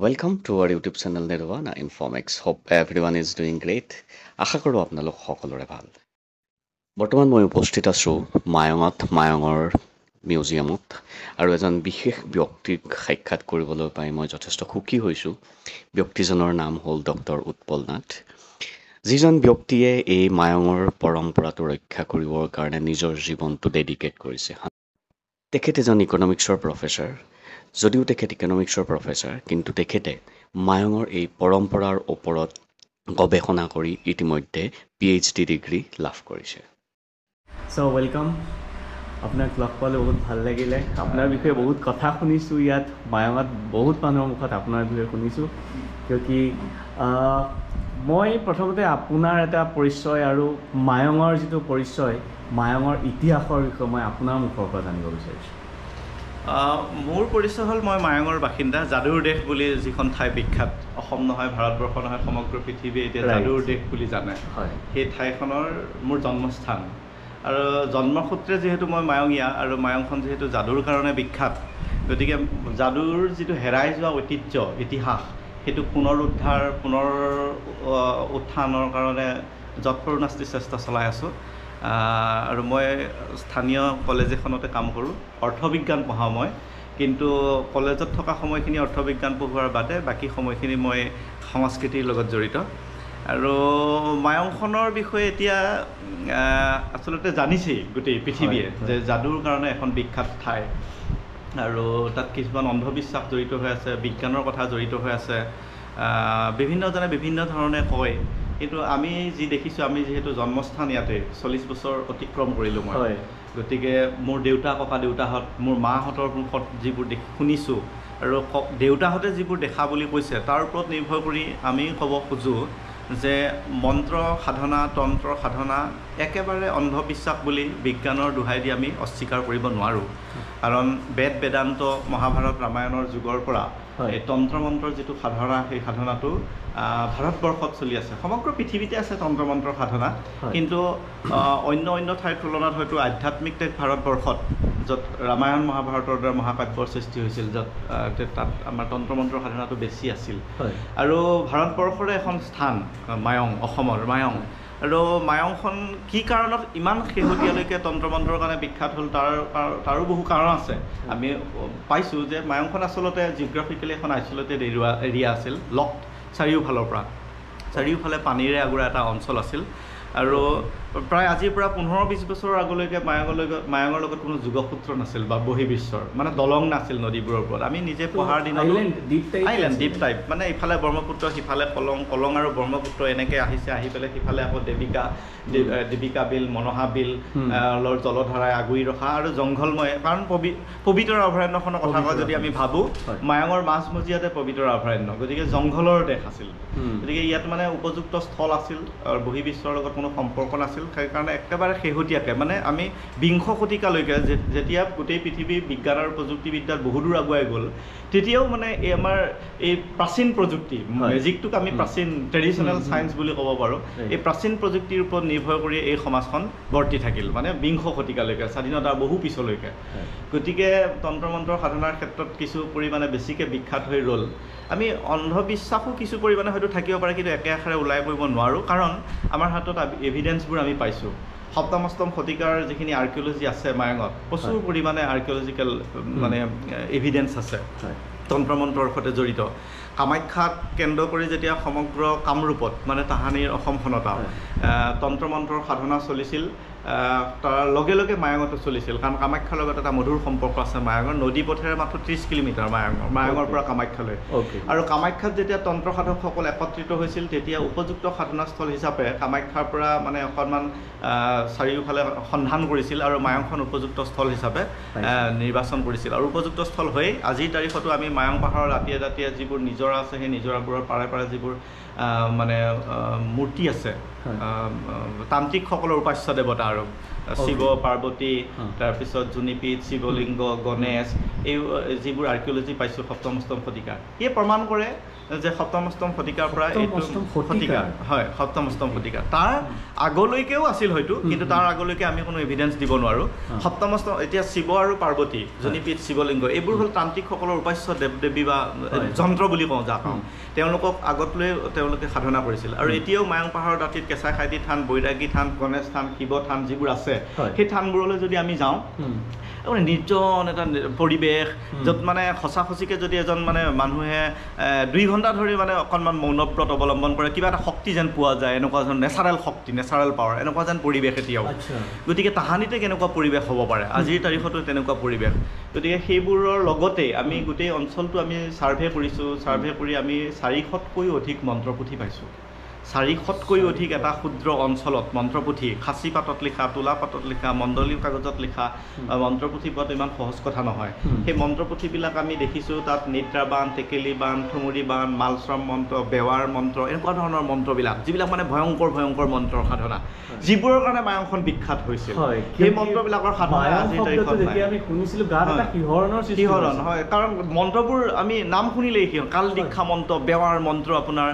Welcome to our YouTube channel Nirvana Informex. Hope everyone is doing great. আশা কৰোঁ আপোনালোক সকলোৰে ভাল। বৰ্তমান মই উপস্থিত আছোঁ মায়ঙৰ মিউজিয়ামত আৰু এজন বিশেষ ব্যক্তিক সাক্ষাৎ কৰিবলৈ পাই মই যথেষ্ট সুখী হৈছোঁ। ব্যক্তিজনৰ নাম হ'ল ডক্টৰ উৎপল নাথ, যিজন ব্যক্তিয়ে এই মায়ঙৰ পৰম্পৰাটো ৰক্ষা কৰিবৰ কাৰণে নিজৰ জীৱনটো ডেডিকেট কৰিছে। তেখেত এজন ইকনমিক্সৰ প্ৰফেচাৰ। যদিও তেখেত ইকনমিক্সৰ প্ৰফেচাৰ, কিন্তু তেখেতে মায়ঙৰ এই পৰম্পৰাৰ ওপৰত গৱেষণা কৰি ইতিমধ্যে PhD ডিগ্ৰী লাভ কৰিছে। ৱেলকাম, আপোনাক লগ পালে বহুত ভাল লাগিলে। আপোনাৰ বিষয়ে বহুত কথা শুনিছোঁ, ইয়াত মায়ঙত বহুত মানুহৰ মুখত আপোনাৰ বিষয়ে শুনিছোঁ। কিয় মই প্ৰথমতে আপোনাৰ এটা পৰিচয় আৰু মায়ঙৰ যিটো পৰিচয়, মায়ঙৰ ইতিহাসৰ বিষয়ে মই আপোনাৰ মুখৰ পৰা জানিব বিচাৰিছোঁ। মোৰ পৰিচয় হ'ল মই মায়ঙৰ বাসিন্দা। যাদুৰ দেশ বুলি যিখন ঠাই বিখ্যাত, অসম নহয়, ভাৰতবৰ্ষ নহয়, সমগ্ৰ পৃথিৱীয়ে এতিয়া যাদুৰ দেশ বুলি জানে, সেই ঠাইখনৰ মোৰ জন্মস্থান। আৰু জন্মসূত্ৰে যিহেতু মই মায়ঙীয়া আৰু মায়ঙখন যিহেতু যাদুৰ কাৰণে বিখ্যাত, গতিকে যাদুৰ যিটো হেৰাই যোৱা ঐতিহ্য, ইতিহাস, সেইটো পুনৰ উত্থানৰ কাৰণে যৎপৰোনাস্তি চেষ্টা চলাই আছোঁ। আৰু মই স্থানীয় কলেজ এখনতে কাম কৰোঁ, অৰ্থবিজ্ঞান পঢ়াওঁ মই। কিন্তু কলেজত থকা সময়খিনি অৰ্থবিজ্ঞান পঢ়োৱাৰ বাদে বাকী সময়খিনি মই সংস্কৃতিৰ লগত জড়িত। আৰু মায়ঙখনৰ বিষয়ে এতিয়া আচলতে জানিছেই গোটেই পৃথিৱীয়ে যে যাদুৰ কাৰণে এখন বিখ্যাত ঠাই, আৰু তাত কিছুমান অন্ধবিশ্বাস জড়িত হৈ আছে, বিজ্ঞানৰ কথা জড়িত হৈ আছে। বিভিন্নজনে বিভিন্ন ধৰণে কয়, কিন্তু আমি যি দেখিছোঁ, আমি যিহেতু জন্মস্থান ইয়াতে 40 বছৰ অতিক্ৰম কৰিলোঁ মই। গতিকে মোৰ দেউতা, ককা দেউতাহঁত, মোৰ মাহঁতৰ মুখত যিবোৰ শুনিছোঁ আৰু দেউতাহঁতে যিবোৰ দেখা বুলি কৈছে, তাৰ ওপৰত নিৰ্ভৰ কৰি আমি ক'ব খোজোঁ যে মন্ত্ৰ সাধনা, তন্ত্ৰ সাধনা একেবাৰে অন্ধবিশ্বাস বুলি বিজ্ঞানৰ দোহাই দি আমি অস্বীকাৰ কৰিব নোৱাৰোঁ। কাৰণ বেদ বেদান্ত, মহাভাৰত, ৰামায়ণৰ যুগৰ পৰা এই তন্ত্ৰ মন্ত্ৰৰ যিটো সাধনা, সেই সাধনাটো ভাৰতবৰ্ষত চলি আছে। সমগ্ৰ পৃথিৱীতে আছে তন্ত্ৰ মন্ত্ৰৰ সাধনা, কিন্তু অন্য ঠাইৰ তুলনাত হয়তো আধ্যাত্মিক দেশ ভাৰতবৰ্ষত, য'ত ৰামায়ণ মহাভাৰতৰ দৰে মহাকাব্যৰ সৃষ্টি হৈছিল, য'ত তাত আমাৰ তন্ত্ৰ মন্ত্ৰৰ সাধনাটো বেছি আছিল। আৰু ভাৰতবৰ্ষৰে এখন স্থান মায়ং, অসমৰ মায়ং। আৰু মায়ংখন কি কাৰণত ইমান শেহতীয়ালৈকে তন্ত্ৰ মন্ত্ৰৰ কাৰণে বিখ্যাত হ'ল, তাৰো বহু কাৰণ আছে। আমি পাইছোঁ যে মায়ংখন আচলতে জিঅ'গ্ৰাফিকেলি এখন আইচলেটেড এৰিয়া আছিল, লকড চাৰিওফালে পানীৰে আগুৰা এটা অঞ্চল আছিল। আৰু প্ৰায় আজিৰ পৰা 15-20 বছৰৰ আগলৈকে মায়ঙৰ লগত কোনো যোগসূত্ৰ নাছিল বা বহিৰ্বিশ্বৰ, মানে দলং নাছিল নদীবোৰৰ ওপৰত। আমি নিজে পঢ়াৰ দিনত আইলেণ্ড, দ্বীপ টাইপ, মানে ইফালে ব্ৰহ্মপুত্ৰ, সিফালে কলং আৰু ব্ৰহ্মপুত্ৰ এনেকৈ আহি পেলাই সিফালে আকৌ দেৱিকা বিল, মনহা বিল জলধাৰাই আগুৰি ৰখা আৰু জংঘলময়। কাৰণ পবিতৰা অভয়াৰণ্যখনৰ কথা কয় যদি আমি ভাবোঁ, মায়ঙৰ মাজমজিয়াতে পবিতৰা অভয়াৰণ্য, গতিকে জংঘলৰ দেশ আছিল। গতিকে ইয়াত মানে উপযুক্ত স্থল আছিল আৰু বহিৰ্বিশ্বৰ লগত কোনো সম্পৰ্ক নাছিল। সেইকাৰণে একেবাৰে শেহতীয়াকৈ, মানে আমি 20 শতিকালৈকে যেতিয়া গোটেই পৃথিৱী বিজ্ঞান আৰু প্ৰযুক্তিবিদ্যাত বহুদূৰ আগুৱাই গ'ল, তেতিয়াও মানে আমাৰ এই প্ৰাচীন প্ৰযুক্তি, মেজিকটোক আমি প্ৰাচীন ট্ৰেডিশ্যনেল ছায়েন্স বুলি ক'ব পাৰোঁ, এই প্ৰাচীন প্ৰযুক্তিৰ ওপৰত নিৰ্ভৰ কৰি এই সমাজখন বৰ্তি থাকিল, মানে 20 শতিকালৈকে, স্বাধীনতাৰ বহু পিছলৈকে। গতিকে তন্ত্ৰ মন্ত্ৰ সাধনাৰ ক্ষেত্ৰত কিছু পৰিমাণে বেছিকৈ বিখ্যাত হৈ ৰ'ল। আমি অন্ধবিশ্বাসো কিছু পৰিমাণে হয়তো থাকিব পাৰে, কিন্তু একে আষাৰে ওলাই পৰিব নোৱাৰোঁ, কাৰণ আমাৰ হাতত এভিডেঞ্চবোৰ আমি পাইছোঁ। 7ম-8ম শতিকাৰ যিখিনি আৰ্কিঅ'লজি আছে মায়ঙত, প্ৰচুৰ পৰিমাণে আৰ্কিঅ'লজিকেল মানে এভিডেঞ্চ আছে তন্ত্ৰ মন্ত্ৰৰ সৈতে জড়িত। কামাখ্যাক কেন্দ্ৰ কৰি যেতিয়া সমগ্ৰ কামৰূপত, মানে তাহানিৰ অসমখনত তন্ত্ৰ মন্ত্ৰৰ সাধনা চলিছিল, তাৰ লগে লগে মায়ঙতো চলিছিল। কাৰণ কামাখ্যাৰ লগত এটা মধুৰ সম্পৰ্ক আছে মায়ঙৰ। নদী পথেৰে মাত্ৰ 30 কিলোমিটাৰ মায়ঙৰ পৰা কামাখ্যালৈ। আৰু কামাখ্যাত যেতিয়া তন্ত্ৰ সাধকসকল একত্ৰিত হৈছিল, তেতিয়া উপযুক্ত সাধনাস্থল হিচাপে কামাখ্যাৰ পৰা মানে অকণমান চাৰিওফালে সন্ধান কৰিছিল আৰু মায়ঙখন উপযুক্ত স্থল হিচাপে নিৰ্বাচন কৰিছিল। আৰু উপযুক্ত স্থল হৈ আজিৰ তাৰিখতো আমি মায়ং পাহাৰৰ দাঁতিয়ে দাঁতিয়ে যিবোৰ নিজৰা আছে, সেই নিজৰাবোৰৰ পাৰে পাৰে যিবোৰ মানে মূৰ্তি আছে, তান্ত্ৰিকসকলৰ উপাস্য দেৱতা আৰু শিৱ পাৰ্বতী তাৰপিছত জুনিপীঠ শিৱলিংগ গণেশ এই যিবোৰ আৰ্কিঅলজি পাইছোঁ 7ম 8ম শতিকাৰ এই প্ৰমাণ কৰে যে 7ম 8ম শতিকাৰ পৰা এইটো শতিকা হয় 7ম 8ম শতিকা তাৰ আগলৈকেও আছিল হয়তো কিন্তু তাৰ আগলৈকে আমি কোনো এভিডেন্স দিব নোৱাৰোঁ 7ম 8ম এতিয়া শিৱ আৰু পাৰ্বতী জুনিপীঠ শিৱলিংগ এইবোৰ হ'ল তান্ত্ৰিকসকলৰ উপাস্য দেৱ দেৱী বা যন্ত্ৰ বুলি কওঁ যাক তেওঁলোকক আগত লৈ তেওঁলোকে সাধনা কৰিছিল আৰু এতিয়াও মায়ং পাহাৰৰ দাঁতিত কেঁচাখাইটি থান বৈৰাগী থান গণেশ থান শিৱ থান যিবোৰ আছে সেই থানবোৰলৈ যদি আমি যাওঁ মানে নিৰ্জন এটা পৰিৱেশ য'ত মানে সঁচা সঁচিকৈ যদি এজন মানে মানুহে 2 ঘণ্টা ধৰি মানে অকণমান মৌনব্ৰত অৱলম্বন কৰে কিবা এটা শক্তি যেন পোৱা যায় এনেকুৱা যেন নেচাৰেল শক্তি নেচাৰেল পাৱাৰ এনেকুৱা যেন পৰিৱেশ এতিয়াও গতিকে তাহানিতে কেনেকুৱা পৰিৱেশ হ'ব পাৰে আজিৰ তাৰিখতো তেনেকুৱা পৰিৱেশ গতিকে সেইবোৰৰ লগতে আমি গোটেই অঞ্চলটো আমি ছাৰ্ভে কৰিছোঁ ছাৰ্ভে কৰি আমি 400তকৈও অধিক মন্ত্ৰপুথি পাইছোঁ 400তকৈও অধিক এটা ক্ষুদ্ৰ অঞ্চলত মন্ত্ৰপুথি খাচী পাতত লিখা তোলা পাতত লিখা মণ্ডলী কাগজত লিখা মন্ত্ৰপুথি পোৱাটো ইমান সহজ কথা নহয় সেই মন্ত্ৰপুথিবিলাক আমি দেখিছোঁ তাত নিদ্ৰা বান টেকেলি বান ঠুমুৰি বান মালশ্ৰম মন্ত্ৰ বেৱাৰ মন্ত্ৰ এনেকুৱা ধৰণৰ মন্ত্ৰবিলাক যিবিলাক মানে ভয়ংকৰ ভয়ংকৰ মন্ত্ৰৰ সাধনা যিবোৰৰ কাৰণে মায়ংখন বিখ্যাত হৈছিল সেই মন্ত্ৰবিলাকৰ সাধনা আজিৰ তাৰিখত শিহৰণ হয় কাৰণ মন্ত্ৰবোৰ আমি নাম শুনিলেই কাল দীক্ষা মন্ত্ৰ বেৱাৰ মন্ত্ৰ আপোনাৰ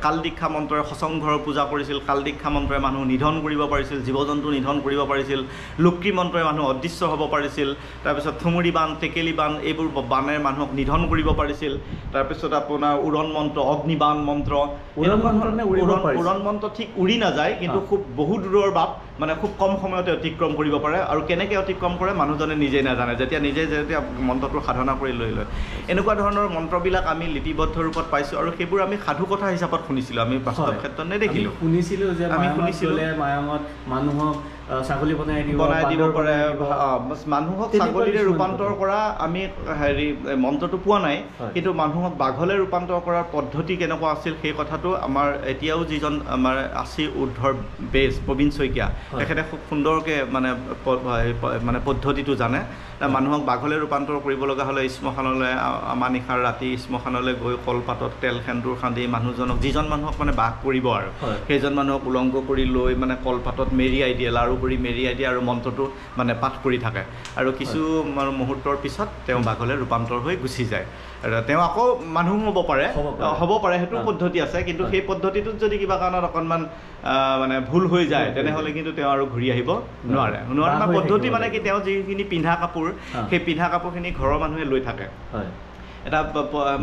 কাল দীক্ষা মন্ত্ৰৰে সচংঘৰৰ পূজা কৰিছিল কাল দীক্ষা মন্ত্ৰৰে মানুহ নিধন কৰিব পাৰিছিল জীৱ জন্তু নিধন কৰিব পাৰিছিল লুক্ৰী মন্ত্ৰৰে মানুহ অদৃশ্য হ'ব পাৰিছিল তাৰপিছত থুমুৰি বান টেকেলি বান এইবোৰ বানেৰে মানুহক নিধন কৰিব পাৰিছিল তাৰপিছত আপোনাৰ উৰণ মন্ত্ৰ অগ্নিবান মন্ত্ৰ উৰণ মন্ত্ৰ ঠিক উৰি নাযায় কিন্তু খুব বহু দূৰৰ বাট মানে খুব কম সময়তে অতিক্ৰম কৰিব পাৰে আৰু কেনেকৈ অতিক্ৰম কৰে মানুহজনে নিজেই নাজানে যেতিয়া মন্ত্ৰটো সাধনা কৰি লৈ লয় এনেকুৱা ধৰণৰ মন্ত্ৰবিলাক আমি লিপিবদ্ধ ৰূপত পাইছোঁ আৰু সেইবোৰ আমি সাধু কথা হিচাপত শুনিছিলোঁ আমি বাস্তৱ ক্ষেত্ৰত নেদেখিলোঁ শুনিছিলোঁ যে আমি শুনিছিলোঁ মায়ঙত মানুহক ছাগলী বনাই দিব পাৰে মানুহক ছাগলীৰে ৰূপান্তৰ কৰা আমি হেৰি মন্ত্ৰটো পোৱা নাই কিন্তু মানুহক বাঘলৈ ৰূপান্তৰ কৰাৰ পদ্ধতি কেনেকুৱা আছিল সেই কথাটো আমাৰ এতিয়াও যিজন আমাৰ আছে ঊৰ্ধৰ বেজ প্ৰবীণ শইকীয়া তেখেতে খুব সুন্দৰকৈ মানে পদ্ধতিটো জানে মানুহক বাঘলৈ ৰূপান্তৰ কৰিব লগা হ'লে শ্মশানলৈ আমাৰ নিশাৰ ৰাতি শ্মশানলৈ গৈ কলপাতত তেল সেন্দুৰ খান্দি মানুহজনক যিজন মানুহক মানে বাঘ কৰিব আৰু সেইজন মানুহক উলংগ কৰি লৈ মানে কলপাতত মেৰিয়াই দিয়ে লাৰু কৰি মেৰিয়াই দিয়ে আৰু মন্ত্ৰটো মানে পাঠ কৰি থাকে আৰু কিছু মুহূৰ্তৰ পিছত তেওঁ বাঘলৈ ৰূপান্তৰ হৈ গুচি যায় তেওঁ আকৌ মানুহ হ'ব পাৰে সেইটো পদ্ধতি আছে কিন্তু সেই পদ্ধতিটোত যদি কিবা কাৰণত অকণমান মানে ভুল হৈ যায় তেনেহ'লে কিন্তু তেওঁ আৰু ঘূৰি আহিব নোৱাৰে পদ্ধতি মানে কি তেওঁ যিখিনি পিন্ধা কাপোৰ সেই পিন্ধা কাপোৰখিনি ঘৰৰ মানুহে লৈ থাকে এটা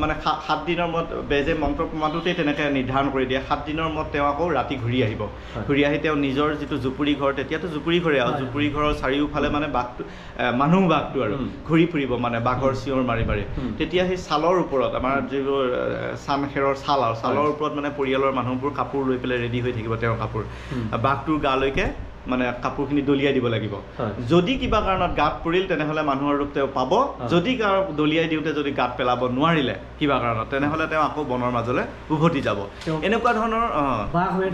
মানে 7 দিনৰ মূৰত বেজে মন্ত্ৰ প্ৰমাণটোতেই তেনেকৈ নিৰ্ধাৰণ কৰি দিয়ে 7 দিনৰ মূৰত তেওঁ আকৌ ৰাতি ঘূৰি আহিব ঘূৰি আহি তেওঁ নিজৰ যিটো জুপুৰি ঘৰ তেতিয়াতো জুপুৰি ঘৰে আৰু জুপুৰি ঘৰৰ চাৰিওফালে মানে বাঘটো বাঘটো আৰু ঘূৰি ফুৰিব মানে বাঘৰ চিঞৰ মাৰি মাৰি তেতিয়া সেই ছালৰ ওপৰত আমাৰ যিবোৰ চানখেৰৰ ছাল আৰু ছালৰ ওপৰত মানে পৰিয়ালৰ মানুহবোৰ কাপোৰ লৈ পেলাই ৰেডি হৈ থাকিব তেওঁৰ কাপোৰ বাঘটোৰ গালৈকে মানে কাপোৰখিনি দলিয়াই দিব লাগিব যদি কিবা কাৰণত গাত পৰিল তেনেহ'লে মানুহৰ ৰূপ তেওঁ পাব যদি দলিয়াই দিওঁতে যদি গাত পেলাব নোৱাৰিলে কিবা কাৰণত তেনেহ'লে তেওঁ আকৌ বনৰ মাজলৈ উভতি যাব এনেকুৱা ধৰণৰ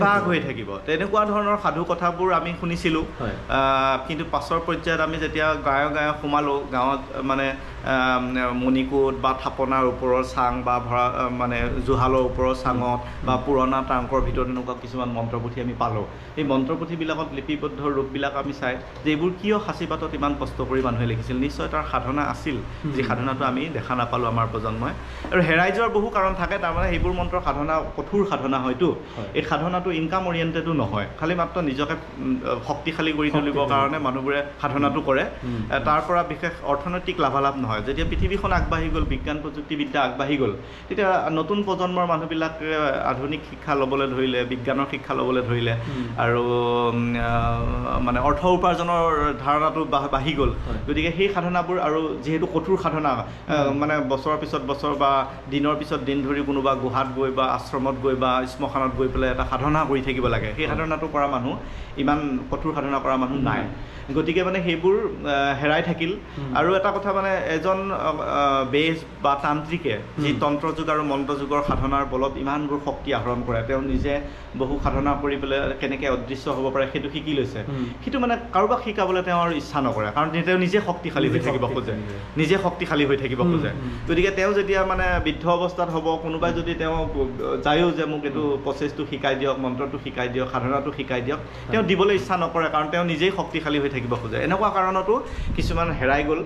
বাঘ হৈ থাকিব তেনেকুৱা ধৰণৰ সাধু কথাবোৰ আমি শুনিছিলোঁ কিন্তু পাছৰ পৰ্যায়ত আমি যেতিয়া গাঁৱে সোমালোঁ গাঁৱত মানে মণিকোট বা থাপনাৰ ওপৰৰ চাং বা মানে জুহালৰ ওপৰৰ চাঙত বা পুৰণা টাংকৰ ভিতৰত এনেকুৱা কিছুমান মন্ত্ৰপুথি আমি পালোঁ এই মন্ত্ৰপুথিবিলাকত লিপিবদ্ধ ৰূপবিলাক আমি চাই যে এইবোৰ কিয় সাঁচিপাতত ইমান কষ্ট কৰি মানুহে লিখিছিল নিশ্চয় তাৰ সাধনা আছিল যি সাধনাটো আমি দেখা নাপালোঁ আমাৰ প্ৰজন্মই আৰু হেৰাই যোৱাৰ বহু কাৰণ থাকে তাৰমানে সেইবোৰ মন্ত্ৰৰ সাধনা কঠোৰ সাধনা হয়তো এই সাধনাটো ইনকাম অৰিয়েণ্টেডো নহয় খালি মাত্ৰ নিজকে শক্তিশালী কৰি তুলিবৰ কাৰণে মানুহবোৰে সাধনাটো কৰে তাৰ পৰা বিশেষ অৰ্থনৈতিক লাভালাভ নহয় যেতিয়া পৃথিৱীখন আগবাঢ়ি গ'ল বিজ্ঞান প্ৰযুক্তিবিদ্যা আগবাঢ়ি গ'ল তেতিয়া নতুন প্ৰজন্মৰ মানুহবিলাকে আধুনিক শিক্ষা ল'বলৈ ধৰিলে বিজ্ঞানৰ শিক্ষা ল'বলৈ ধৰিলে আৰু মানে অৰ্থ উপাৰ্জনৰ ধাৰণাটো বাঢ়ি গ'ল গতিকে সেই সাধনাবোৰ আৰু যিহেতু কঠোৰ সাধনা মানে বছৰৰ পিছত বছৰ বা দিনৰ পিছত দিন ধৰি কোনোবা গুহাত গৈ বা আশ্ৰমত গৈ বা শ্মশানত গৈ পেলাই এটা সাধনা কৰি থাকিব লাগে সেই সাধনাটো কৰা মানুহ ইমান কঠোৰ সাধনা কৰা মানুহ নাই গতিকে মানে সেইবোৰ হেৰাই থাকিল আৰু এটা কথা মানে এজন বেজ বা তান্ত্ৰিকে যি তন্ত্ৰযুগ আৰু মন্ত্ৰযুগৰ সাধনাৰ বলত ইমানবোৰ শক্তি আহৰণ কৰে তেওঁ নিজে বহু সাধনা কৰি পেলাই কেনেকৈ অদৃশ্য হ'ব পাৰে সেইটো শিকি লৈছে সেইটো মানে কাৰোবাক শিকাবলৈ তেওঁৰ ইচ্ছা নকৰে কাৰণ তেওঁ নিজে শক্তিশালী হৈ থাকিব খোজে নিজে শক্তিশালী হৈ থাকিব খোজে গতিকে তেওঁ যেতিয়া মানে বৃদ্ধ অৱস্থাত হ'ব কোনোবাই যদি তেওঁ যায়ও যে মোক এইটো প্ৰচেছটো শিকাই দিয়ক মন্ত্ৰটো শিকাই দিয়ক সাধনাটো শিকাই দিয়ক তেওঁ দিবলৈ ইচ্ছা নকৰে কাৰণ তেওঁ নিজেই শক্তিশালী হৈ থাকিব খোজে এনেকুৱা কাৰণতো কিছুমান হেৰাই গ'ল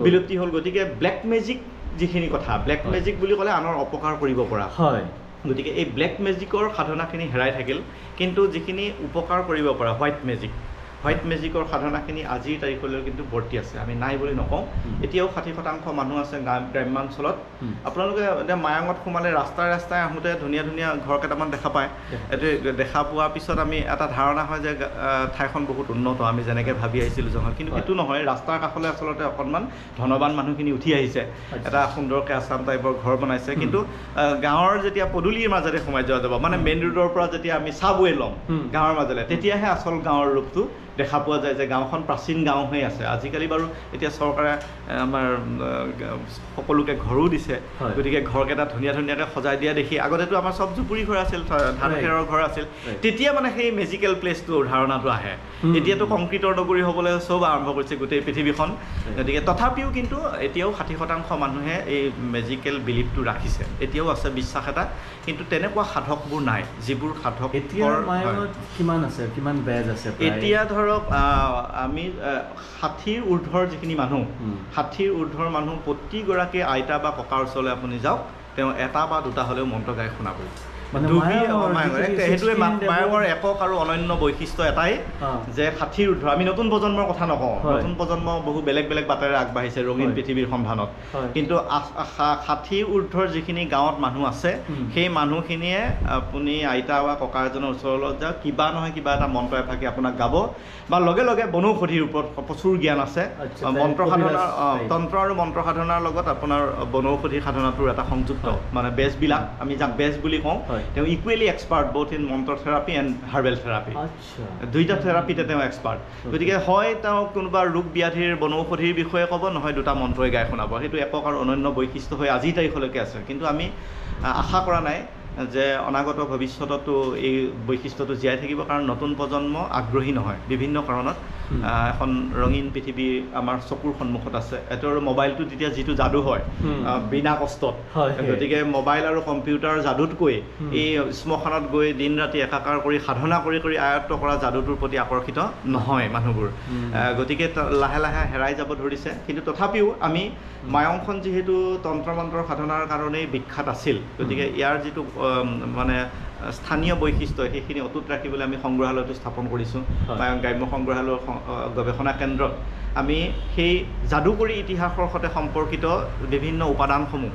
বিলুপ্তি হ'ল গতিকে ব্লেক মেজিক যিখিনি কথা ব্লেক মেজিক বুলি ক'লে আনৰ অপকাৰ কৰিব পৰা হয় গতিকে এই ব্লেক মেজিকৰ সাধনাখিনি হেৰাই থাকিল কিন্তু যিখিনি উপকাৰ কৰিব পৰা হোৱাইট মেজিকৰ সাধনাখিনি আজিৰ তাৰিখলৈ কিন্তু বৰ্তি আছে আমি নাই বুলি নকওঁ এতিয়াও 60% মানুহ আছে গ্ৰাম্যাঞ্চলত আপোনালোকে এতিয়া মায়াঙত সোমালে ৰাস্তাই আহোঁতে ধুনীয়া ধুনীয়া ঘৰ কেইটামান দেখা পায় এইটো দেখা পোৱাৰ পিছত আমি এটা ধাৰণা হয় যে ঠাইখন বহুত উন্নত আমি যেনেকৈ ভাবি আহিছিলোঁ জহত কিন্তু সেইটো নহয় ৰাস্তাৰ কাষলৈ আচলতে অকণমান ধনবান মানুহখিনি উঠি আহিছে এটা সুন্দৰকৈ আছাম টাইপৰ ঘৰ বনাইছে কিন্তু গাঁৱৰ যেতিয়া পদূলিৰ মাজেৰে সোমাই যোৱা যাব মানে মেইন ৰোডৰ পৰা যেতিয়া আমি চাবৱে ল'ম গাঁৱৰ মাজলৈ তেতিয়াহে আচল গাঁৱৰ ৰূপটো দেখা পোৱা যায় যে গাঁওখন প্ৰাচীন গাঁও হৈ আছে আজিকালি বাৰু এতিয়া চৰকাৰে আমাৰ সকলোকে ঘৰো দিছে গতিকে ঘৰকেইটা ধুনীয়াকৈ সজাই দিয়া দেখি আগতেতো আমাৰ চব জুপুৰি ঘৰ আছিল ধান খেৰৰ ঘৰ আছিল তেতিয়া মানে সেই মেজিকেল প্লেচটোৰ ধাৰণাটো আহে এতিয়াতো কংক্ৰিটৰ নগৰী হ'বলৈ চব আৰম্ভ কৰিছে গোটেই পৃথিৱীখন গতিকে তথাপিও কিন্তু এতিয়াও 60% মানুহে এই মেজিকেল বিলিফটো ৰাখিছে এতিয়াও আছে বিশ্বাস এটা কিন্তু তেনেকুৱা সাধকবোৰ নাই যিবোৰ সাধক কিমান আছে কিমান বেজ আছে এতিয়া ধৰক আমি 60ৰ ঊৰ্ধ্বৰ যিখিনি মানুহ 60ৰ ঊৰ্ধ্বৰ মানুহ প্ৰতিগৰাকী আইতা বা ককাৰ ওচৰলৈ আপুনি যাওক তেওঁ এটা বা দুটা হ'লেও মন্ত্ৰ গাই শুনাব সেইটোৱে মায়াঙৰ একক আৰু অনন্য বৈশিষ্ট্য এটাই যে 60ৰ ঊৰ্ধ্বৰ আমি নতুন প্ৰজন্মৰ কথা নকওঁ নতুন প্ৰজন্ম বহু বেলেগ বাটেৰে আগবাঢ়িছে ৰঙীন পৃথিৱীৰ সন্ধানত কিন্তু 60ৰ ঊৰ্ধ্বৰ যিখিনি গাঁৱত মানুহ আছে সেই মানুহখিনিয়ে আপুনি আইতা বা ককা এজনৰ ওচৰলৈ যাওক কিবা নহয় কিবা এটা মন্ত্ৰ এফাকি আপোনাক গাব বা লগে লগে বনৌষধিৰ ওপৰত প্ৰচুৰ জ্ঞান আছে মন্ত্ৰ সাধনা তন্ত্ৰ আৰু মন্ত্ৰ সাধনাৰ লগত আপোনাৰ বনৌষধি সাধনাটোৰ এটা সংযুক্ত মানে বেজবিলাক আমি যাক বেজ বুলি কওঁ তেওঁ ইকুৱেলি এক্সপাৰ্ট বোথ ইন মন্ত্ৰ থেৰাপি এণ্ড হাৰ্বেল থেৰাপি দুইটা থেৰাপিতে তেওঁ এক্সপাৰ্ট গতিকে হয় তেওঁ কোনোবা ৰোগ ব্যাধিৰ বনৌষধিৰ বিষয়ে ক'ব নহয় দুটা মন্ত্ৰই গাই শুনাব সেইটো একক আৰু অনন্য বৈশিষ্ট্য হৈ আজিৰ তাৰিখলৈকে আছে কিন্তু আমি আশা কৰা নাই যে অনাগত ভৱিষ্যততো এই বৈশিষ্ট্যটো জীয়াই থাকিব কাৰণ নতুন প্ৰজন্ম আগ্ৰহী নহয় বিভিন্ন কাৰণত এখন ৰঙীন পৃথিৱী আমাৰ চকুৰ সন্মুখত আছে এইটো আৰু মোবাইলটো তেতিয়া যিটো যাদু হয় বিনা কষ্টত গতিকে মোবাইল আৰু কম্পিউটাৰ যাদুতকৈ এই শ্মশানত গৈ দিন ৰাতি একাকাৰ কৰি সাধনা কৰি আয়ত্ব কৰা যাদুটোৰ প্ৰতি আকৰ্ষিত নহয় মানুহবোৰ গতিকে লাহে লাহে হেৰাই যাব ধৰিছে কিন্তু তথাপিও আমি মায়ংখন যিহেতু তন্ত্ৰ মন্ত্ৰ সাধনাৰ কাৰণেই বিখ্যাত আছিল গতিকে ইয়াৰ যিটো মানে স্থানীয় বৈশিষ্ট্য সেইখিনি অটুট ৰাখিবলৈ আমি সংগ্ৰহালয়টো স্থাপন কৰিছোঁ মায়ং গ্ৰাম্য সংগ্ৰহালয়ৰ গৱেষণা কেন্দ্ৰত আমি সেই যাদুকৰী ইতিহাসৰ সৈতে সম্পৰ্কিত বিভিন্ন উপাদানসমূহ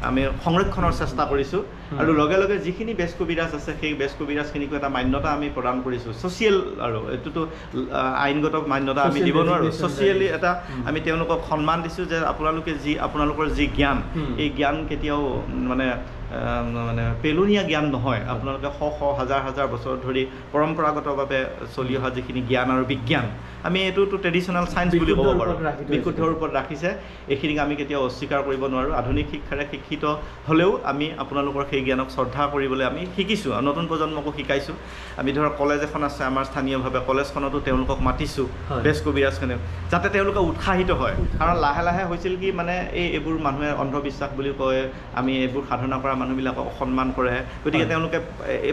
আমি সংৰক্ষণৰ চেষ্টা কৰিছোঁ আৰু লগে লগে যিখিনি বেজ কবিৰাজ আছে সেই বেজ কবিৰাজখিনিকো এটা মান্যতা আমি প্ৰদান কৰিছোঁ ছ'চিয়েল আৰু এইটোতো আইনগত মান্যতা আমি দিব নোৱাৰোঁ ছ'চিয়েলি এটা আমি তেওঁলোকক সন্মান দিছোঁ যে আপোনালোকৰ যি জ্ঞান এই জ্ঞান কেতিয়াও মানে পেলনীয়া জ্ঞান নহয় আপোনালোকে শ হাজাৰ বছৰ ধৰি পৰম্পৰাগতভাৱে চলি অহা যিখিনি জ্ঞান আৰু বিজ্ঞান আমি এইটোতো ট্ৰেডিশ্যনেল ছায়েন্স বুলি ক'ব পাৰোঁ বিশুদ্ধৰ ওপৰত ৰাখিছে এইখিনিক আমি কেতিয়াও অস্বীকাৰ কৰিব নোৱাৰোঁ আধুনিক শিক্ষাৰে শিক্ষিত হ'লেও আমি আপোনালোকৰ সেই জ্ঞানক শ্ৰদ্ধা কৰিবলৈ আমি শিকিছোঁ আৰু নতুন প্ৰজন্মকো শিকাইছোঁ আমি ধৰক কলেজ এখন আছে আমাৰ স্থানীয়ভাৱে কলেজখনতো তেওঁলোকক মাতিছোঁ বেজ কবিৰাজখনে যাতে তেওঁলোকে উৎসাহিত হয় কাৰণ লাহে লাহে হৈছিল কি মানে এইবোৰ মানুহে অন্ধবিশ্বাস বুলি কয় আমি এইবোৰ সাধনা কৰা মানুহবিলাকক সন্মান কৰে গতিকে তেওঁলোকে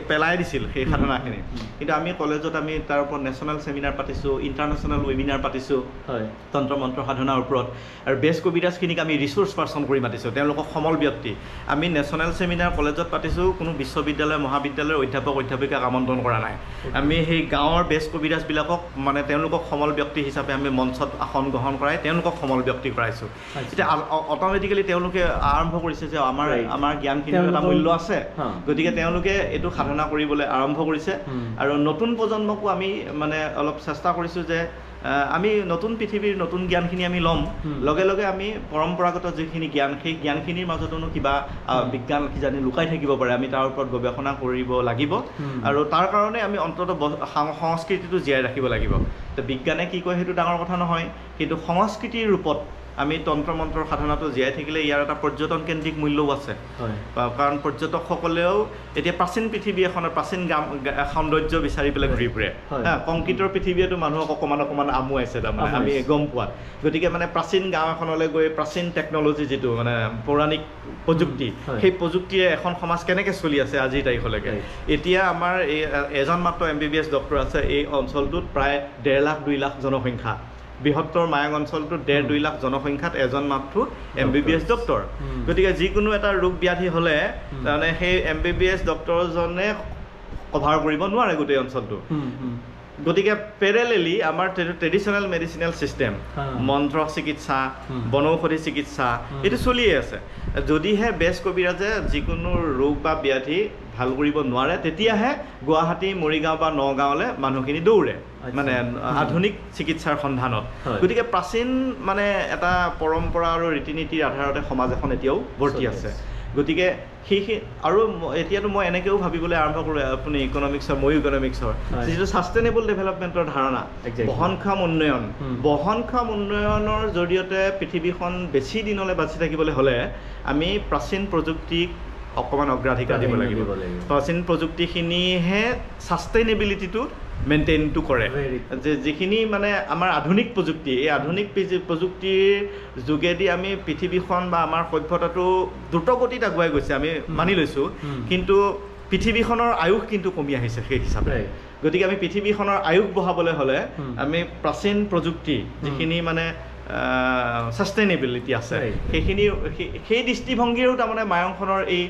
পেলাই দিছিল সেই সাধনাখিনি কিন্তু আমি কলেজত আমি তাৰ ওপৰত নেশ্যনেল ছেমিনাৰ পাতিছোঁ ইণ্টাৰনেশ্যনেল ৱেবিনাৰ পাতিছোঁ তন্ত্ৰ মন্ত্ৰ সাধনাৰ ওপৰত আৰু বেজ কবিৰাজখিনিক আমি ৰিচোৰ্চ পাৰ্চন কৰি মাতিছোঁ তেওঁলোকক সমল ব্যক্তি আমি নেশ্যনেল ছেমিনাৰ কলেজত পাতিছোঁ কোনো বিশ্ববিদ্যালয় মহাবিদ্যালয়ৰ অধ্যাপিকাক আমন্ত্ৰণ কৰা নাই আমি সেই গাঁৱৰ বেজ কবিৰাজবিলাকক মানে তেওঁলোকক সমল ব্যক্তি হিচাপে আমি মঞ্চত আসন গ্ৰহণ কৰাই তেওঁলোকক সমল ব্যক্তি কৰাইছোঁ এতিয়া অট'মেটিকেলি তেওঁলোকে আৰম্ভ কৰিছে যে আমাৰ জ্ঞানখিনি এটা মূল্য আছে গতিকে তেওঁলোকে এইটো সাধনা কৰিবলৈ আৰম্ভ কৰিছে আৰু নতুন প্ৰজন্মকো আমি মানে অলপ চেষ্টা কৰিছোঁ যে আমি নতুন পৃথিৱীৰ নতুন জ্ঞানখিনি আমি ল'ম লগে লগে আমি পৰম্পৰাগত যিখিনি জ্ঞান সেই জ্ঞানখিনিৰ মাজতোনো কিবা বিজ্ঞান কিজানি লুকাই থাকিব পাৰে আমি তাৰ ওপৰত গৱেষণা কৰিব লাগিব আৰু তাৰ কাৰণে আমি অন্ততঃ সংস্কৃতিটো জীয়াই ৰাখিব লাগিব তো বিজ্ঞানে কি কয় সেইটো ডাঙৰ কথা নহয় কিন্তু সংস্কৃতিৰ ৰূপত আমি তন্ত্ৰ মন্ত্ৰৰ সাধনাটো জীয়াই থাকিলে ইয়াৰ এটা পৰ্যটন কেন্দ্ৰিক মূল্যও আছে কাৰণ পৰ্যটকসকলেও এতিয়া প্ৰাচীন পৃথিৱী এখনৰ প্ৰাচীন সৌন্দৰ্য বিচাৰি পেলাই ঘূৰি ফুৰে কংক্ৰিটৰ পৃথিৱীয়েতো মানুহক অকণমান আমুৱাইছে তাৰমানে আমি গম পোৱা গতিকে মানে প্ৰাচীন গাঁও এখনলৈ গৈ প্ৰাচীন টেকন'লজি যিটো মানে পৌৰাণিক প্ৰযুক্তি সেই প্ৰযুক্তিৰে এখন সমাজ কেনেকৈ চলি আছে আজিৰ তাৰিখলৈকে এতিয়া আমাৰ এই এজন মাত্ৰ MBBS ডক্টৰ আছে এই অঞ্চলটোত প্ৰায় 1.5 লাখ 2 লাখ জনসংখ্যা বৃহত্তৰ মায়ং অঞ্চলটোত 1.5-2 লাখ জনসংখ্যাত এজন মাত্ৰ MBBS ডক্টৰ গতিকে যিকোনো এটা ৰোগ ব্যাধি হ'লে তাৰমানে সেই MBBS ডক্টৰজনে কভাৰ কৰিব নোৱাৰে গোটেই অঞ্চলটো গতিকে পেৰেলেলি আমাৰ ট্ৰেডিশ্যনেল মেডিচিনেল চিষ্টেম মন্ত্ৰ চিকিৎসা বনৌষধি চিকিৎসা এইটো চলিয়ে আছে যদিহে বেজ কবিৰাজে যিকোনো ৰোগ বা ব্যাধি ভাল কৰিব নোৱাৰে তেতিয়াহে গুৱাহাটী মৰিগাঁও বা নগাঁৱলৈ মানুহখিনি দৌৰে মানে আধুনিক চিকিৎসাৰ সন্ধানত গতিকে প্ৰাচীন মানে এটা পৰম্পৰা আৰু ৰীতি নীতিৰ আধাৰতে সমাজ এখন এতিয়াও বৰ্তি আছে গতিকে সেই আৰু এতিয়াতো মই এনেকৈও ভাবিবলৈ আৰম্ভ কৰোঁ আপুনি ইকনমিক্সৰ ময়ো ইকনমিক্সৰ যিটো ছাষ্টেইনেবল ডেভেলপমেণ্টৰ ধাৰণা বহনক্ষম উন্নয়নৰ জৰিয়তে পৃথিৱীখন বেছি দিনলৈ বাচি থাকিবলৈ হ'লে আমি প্ৰাচীন প্ৰযুক্তিক অকণমান অগ্ৰাধিকাৰ দিব লাগিব প্ৰাচীন প্ৰযুক্তিখিনিহে ছাষ্টেইনেবিলিটিটো মেইনটেইনটো কৰে যে যিখিনি মানে আমাৰ আধুনিক প্ৰযুক্তি এই আধুনিক প্ৰযুক্তিৰ যোগেদি আমি পৃথিৱীখন বা আমাৰ সভ্যতাটো দ্ৰুতগতিত আগুৱাই গৈছে আমি মানি লৈছোঁ কিন্তু পৃথিৱীখনৰ আয়ুস কিন্তু কমি আহিছে সেই হিচাপে গতিকে আমি পৃথিৱীখনৰ আয়ুস বঢ়াবলৈ হ'লে আমি প্ৰাচীন প্ৰযুক্তি যিখিনি মানে সাস্টেইনেবিলিটি আছে সেইখিনি সেই দৃষ্টিভংগীৰো তাৰমানে মায়ংখনৰ এই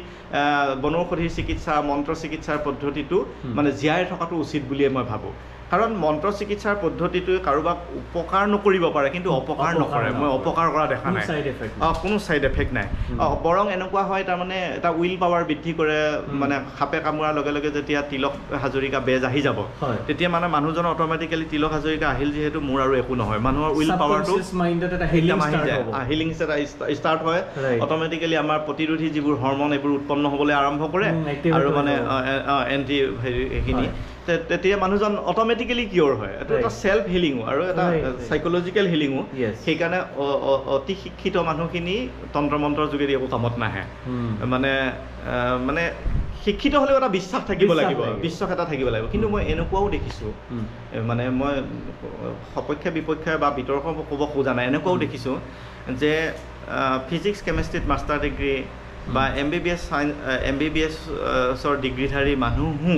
বনৌষধিৰ চিকিৎসা মন্ত্ৰ চিকিৎসাৰ পদ্ধতিটো মানে জীয়াই থকাটো উচিত বুলিয়ে মই ভাবোঁ কাৰণ মন্ত্ৰ চিকিৎসাৰ পদ্ধতিটোৱে কাৰোবাক উপকাৰ নকৰিব পাৰে কিন্তু অপকাৰ নকৰে মই অপকাৰ কৰা দেখা নাই কোনো সাইড এফেক্ট নাই বৰং এনেকুৱা হয় তাৰমানে এটা উইল পাৱাৰ বৃদ্ধি কৰে মানে খাপে কামোৰাৰ লগে লগে যেতিয়া তিলক হাজৰিকা বেজ আহি যাব তেতিয়া মানে মানুহজন অট'মেটিকেলি তিলক হাজৰিকা আহিল যিহেতু মোৰ আৰু একো নহয় মানুহৰ উইল পাৱাৰটো মাইণ্ডত এটা হিলিং ষ্টাৰ্ট হয় অট'মেটিকেলি আমাৰ প্ৰতিৰোধী যিবোৰ হৰমন এইবোৰ উৎপন্ন হ'বলৈ আৰম্ভ কৰে আৰু মানে এণ্টি এইখিনি তেতিয়া মানুহজন অট'মেটিকেলি কিয়ৰ হয় এইটো এটা চেল্ফ হিলিঙো আৰু এটা চাইক'লজিকেল হিলিঙো সেইকাৰণে অতি শিক্ষিত মানুহখিনি তন্ত্ৰ মন্ত্ৰৰ যোগেদি একো কামত নাহে মানে শিক্ষিত হ'লেও এটা বিশ্বাস থাকিব লাগিব বিশ্বাস এটা থাকিব লাগিব কিন্তু মই এনেকুৱাও দেখিছোঁ মানে মই সপক্ষে বিপক্ষে বা বিতৰ্ক ক'ব খোজা নাই এনেকুৱাও দেখিছোঁ যে ফিজিক্স কেমেষ্ট্ৰিত মাষ্টাৰ ডিগ্ৰী বা MBBSৰ ডিগ্ৰীধাৰী মানুহো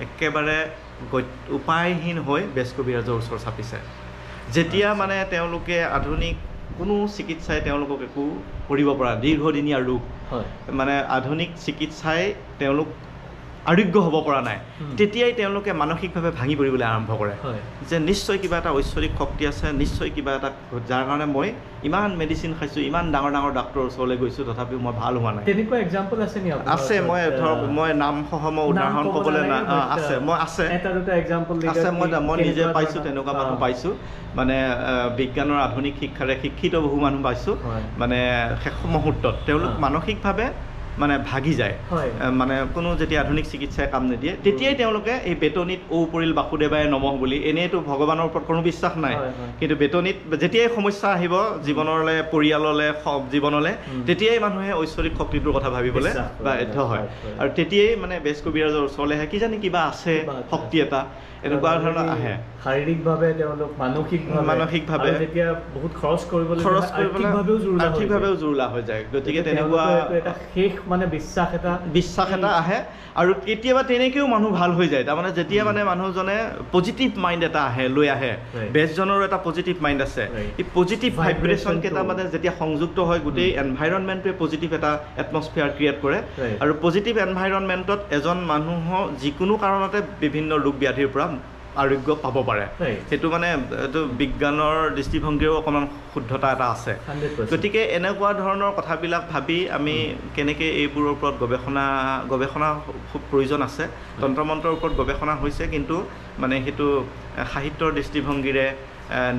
একেবাৰে উপায়হীন হৈ বেজ কবিৰাজৰ ওচৰ চাপিছে যেতিয়া মানে তেওঁলোকে আধুনিক কোনো চিকিৎসাই তেওঁলোকক একো কৰিব পৰা দীৰ্ঘদিনীয়া ৰোগ মানে আধুনিক চিকিৎসাই তেওঁলোক আৰোগ্য হ'ব পৰা নাই তেতিয়াই তেওঁলোকে মানসিকভাৱে ভাঙি পৰিবলৈ আৰম্ভ কৰে যে নিশ্চয় কিবা এটা ঐশ্বৰিক শক্তি আছে নিশ্চয় কিবা এটা যাৰ কাৰণে মই ইমান মেডিচিন খাইছোঁ ইমান ডাঙৰ ডাঙৰ ডাক্তৰৰ ওচৰলৈ গৈছোঁ তথাপিও মই ভাল হোৱা নাই তেনেকুৱা এক্সাম্পল আছে নি আছে মই ধৰক মই নামসহ মই উদাহৰণ ক'বলৈ আছে মই আছে এটা দুটা এক্সাম্পল আছে মই নিজে পাইছোঁ তেনেকুৱা মানুহ পাইছোঁ মানে বিজ্ঞানৰ আধুনিক শিক্ষাৰে শিক্ষিত বহু মানুহ পাইছোঁ মানে শেষ মুহূৰ্তত তেওঁলোক মানসিকভাৱে মানে ভাগি যায় মানে কোনো যেতিয়া আধুনিক চিকিৎসাই কাম নিদিয়ে তেতিয়াই তেওঁলোকে এই বেতনিত ঔ পৰিল বাসুদেৱাই নমঃ বুলি এনেইতো ভগৱানৰ ওপৰত কোনো বিশ্বাস নাই কিন্তু বেতনিত যেতিয়াই সমস্যা আহিব জীৱনলৈ পৰিয়াললৈ জীৱনলৈ তেতিয়াই মানুহে ঐশ্বৰিক শক্তিটোৰ কথা ভাবিবলৈ বাধ্য হয় আৰু তেতিয়াই মানে বেজ কবিৰাজৰ ওচৰলৈ আহে কিজানি কিবা আছে শক্তি এটা এনেকুৱা ধৰণৰ আহে শাৰীৰিকভাৱে তেওঁলোক মানসিকভাৱে যেতিয়া বহুত খৰচ কৰিবলৈ আৰ্থিকভাৱেও জুৰুলা হৈ যায় গতিকে তেনেকুৱা এটা শেষ মানে বিশ্বাস এটা আহে আৰু কেতিয়াবা তেনেকৈও মানুহ ভাল হৈ যায় তাৰমানে যেতিয়া মানে মানুহজনে পজিটিভ মাইণ্ড এটা লৈ আহে বেজজনৰো এটা পজিটিভ মাইণ্ড আছে এই পজিটিভ ভাইব্ৰেশ্যন কেইটা মানে যেতিয়া সংযুক্ত হয় গোটেই এনভাইৰনমেণ্টটোৱে পজিটিভ এটা এটমস্ফিয়াৰ ক্ৰিয়েট কৰে আৰু পজিটিভ এনভাইৰনমেণ্টত এজন মানুহৰ যিকোনো কাৰণতে বিভিন্ন ৰোগ ব্যাধিৰ পৰা আৰোগ্য পাব পাৰে সেইটো মানে এইটো বিজ্ঞানৰ দৃষ্টিভংগীৰো অকণমান শুদ্ধতা এটা আছে গতিকে এনেকুৱা ধৰণৰ কথাবিলাক ভাবি আমি কেনেকৈ এইবোৰৰ ওপৰত গৱেষণা খুব প্ৰয়োজন আছে তন্ত্ৰ মন্ত্ৰৰ ওপৰত গৱেষণা হৈছে কিন্তু মানে সেইটো সাহিত্যৰ দৃষ্টিভংগীৰে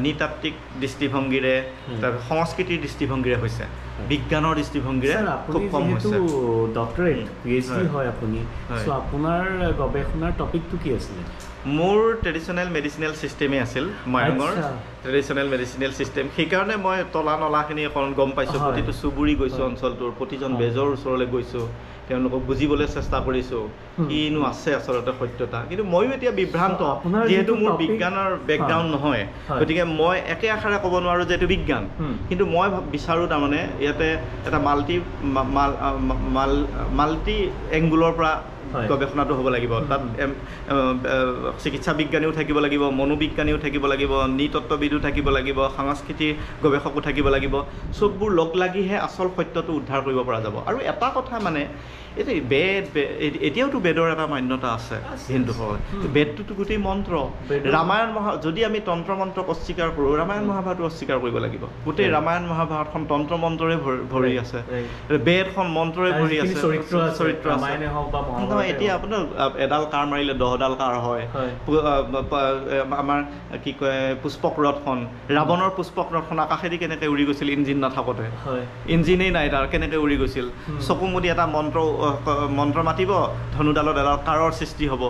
নৃতাত্ত্বিক দৃষ্টিভংগীৰে সংস্কৃতিৰ দৃষ্টিভংগীৰে হৈছে বিজ্ঞানৰ দৃষ্টিভংগীৰে খুব কম হৈছে ডক্টৰেট PhD হয় আপুনি চ' আপোনাৰ গৱেষণাৰ টপিকটো কি আছিলে মোৰ ট্ৰেডিশ্যনেল মেডিচিনেল ছিষ্টেমেই আছিল মায়ঙৰ ট্ৰেডিশ্যনেল মেডিচিনেল ছিষ্টেম সেইকাৰণে মই তলা নলাখিনি অকণ গম পাইছোঁ প্ৰতিটো চুবুৰী গৈছোঁ অঞ্চলটোৰ প্ৰতিজন বেজৰ ওচৰলৈ গৈছোঁ তেওঁলোকক বুজিবলৈ চেষ্টা কৰিছোঁ কিনো আছে আচলতে সত্যতা কিন্তু ময়ো এতিয়া বিভ্ৰান্ত যিহেতু মোৰ বিজ্ঞানৰ বেকগ্ৰাউণ্ড নহয় গতিকে মই একে আশাৰে ক'ব নোৱাৰোঁ যে এইটো বিজ্ঞান কিন্তু মই বিচাৰোঁ তাৰমানে ইয়াতে এটা মাল্টি এংগুলৰ পৰা গৱেষণাটো হ'ব লাগিব তাত চিকিৎসা বিজ্ঞানীও থাকিব লাগিব মনোবিজ্ঞানীও থাকিব লাগিব নৃতত্ত্ববিদো থাকিব লাগিব সাংস্কৃতিক গৱেষকো থাকিব লাগিব চববোৰ লগ লাগিহে আচল সত্যটো উদ্ধাৰ কৰিব পৰা যাব আৰু এটা কথা মানে এইটো এতিয়াওতো বেদৰ এটা মান্যতা আছে হিন্দুসকলে বেদটোতো গোটেই মন্ত্ৰ ৰামায়ণ যদি আমি তন্ত্ৰ মন্ত্ৰক অস্বীকাৰ কৰোঁ ৰামায়ণ মহাভাৰতো অস্বীকাৰ কৰিব লাগিব গোটেই ৰামায়ণ মহাভাৰতখন তন্ত্ৰ মন্ত্ৰৰে ভৰি আছে বেদখন মন্ত্ৰৰে ভৰি আছে চৰিত্ৰ আছে এতিয়া আপোনাৰ এডাল কাঁড় মাৰিলে 10ডাল কাঁড় হয় আমাৰ কি কয় পুষ্পক ৰথখন ৰাৱণৰ পুষ্পক ৰথখন আকাশেদি কেনেকৈ উৰি গৈছিল ইঞ্জিন নাথাকোঁতে ইঞ্জিনেই নাই তাৰ কেনেকৈ উৰি গৈছিল চকু মুদি এটা মন্ত্ৰ মাতিব ধনুডালত এডাল কাঁড়ৰ সৃষ্টি হ'ব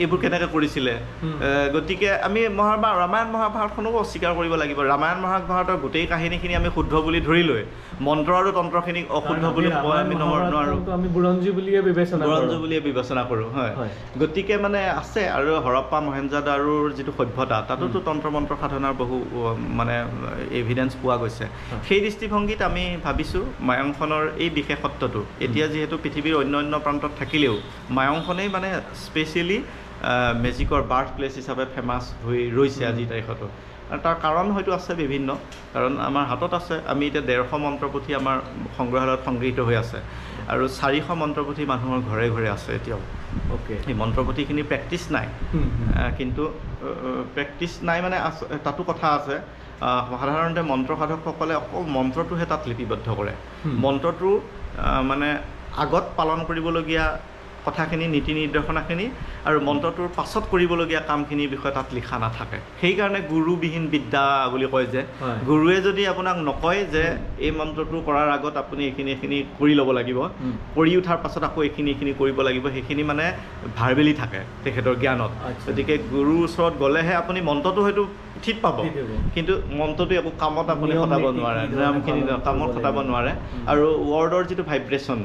এইবোৰ কেনেকৈ কৰিছিলে গতিকে আমি ৰামায়ণ মহাভাৰতখনকো অস্বীকাৰ কৰিব লাগিব ৰামায়ণ মহাভাৰতৰ গোটেই কাহিনীখিনি আমি শুদ্ধ বুলি ধৰি লৈ মন্ত্ৰ আৰু তন্ত্ৰখিনিক অশুদ্ধ বুলি আমি নোৱাৰোঁ আমি বুৰঞ্জী বুলিয়ে বিবেচনা কৰোঁ হয় গতিকে মানে আছে আৰু হৰপ্পা মহেঞ্জোদাৰোৰ যিটো সভ্যতা তাতোতো তন্ত্ৰ মন্ত্ৰ সাধনাৰ বহু মানে এভিডেঞ্চ পোৱা গৈছে সেই দৃষ্টিভংগীত আমি ভাবিছোঁ মায়ঙখনৰ এই বিশেষত্বটো এতিয়া যিহেতু পৃথিৱীৰ অন্য প্ৰান্তত থাকিলেও মায়ঙখনেই মানে স্পেচিয়েলি মেজিকৰ বাৰ্থ প্লেচ হিচাপে ফেমাছ হৈ ৰৈছে আজিৰ তাৰিখতো আৰু তাৰ কাৰণ হয়তো আছে বিভিন্ন কাৰণ আমাৰ হাতত আছে আমি এতিয়া 150 মন্ত্ৰপুথি আমাৰ সংগ্ৰহালয়ত সংগৃহীত হৈ আছে আৰু 400 মন্ত্ৰপুথি মানুহৰ ঘৰে ঘৰে আছে এতিয়াও এই মন্ত্ৰপুথিখিনি প্ৰেক্টিছ নাই কিন্তু প্ৰেক্টিছ নাই মানে তাতো কথা আছে সাধাৰণতে মন্ত্ৰ সাধকসকলে অকল মন্ত্ৰটোহে তাত লিপিবদ্ধ কৰে মন্ত্ৰটো মানে আগত পালন কৰিবলগীয়া কথাখিনি নীতি নিৰ্দেশনাখিনি আৰু মন্ত্ৰটোৰ পাছত কৰিবলগীয়া কামখিনিৰ বিষয়ে তাত লিখা নাথাকে সেইকাৰণে গুৰুবিহীন বিদ্যা বুলি কয় যে গুৰুৱে যদি আপোনাক নকয় যে এই মন্ত্ৰটো কৰাৰ আগত আপুনি এইখিনি কৰি ল'ব লাগিব কৰি উঠাৰ পাছত আকৌ এইখিনি কৰিব লাগিব সেইখিনি মানে ভাৰবেলি থাকে তেখেতৰ জ্ঞানত গতিকে গুৰুৰ ওচৰত গ'লেহে আপুনি মন্ত্ৰটো হয়তো ঠিক পাব কিন্তু মন্ত্ৰটো একো কামত আপুনি খটাব নোৱাৰে নামখিনি কামত খটাব নোৱাৰে আৰু ৱৰ্ডৰ যিটো ভাইব্ৰেশ্যন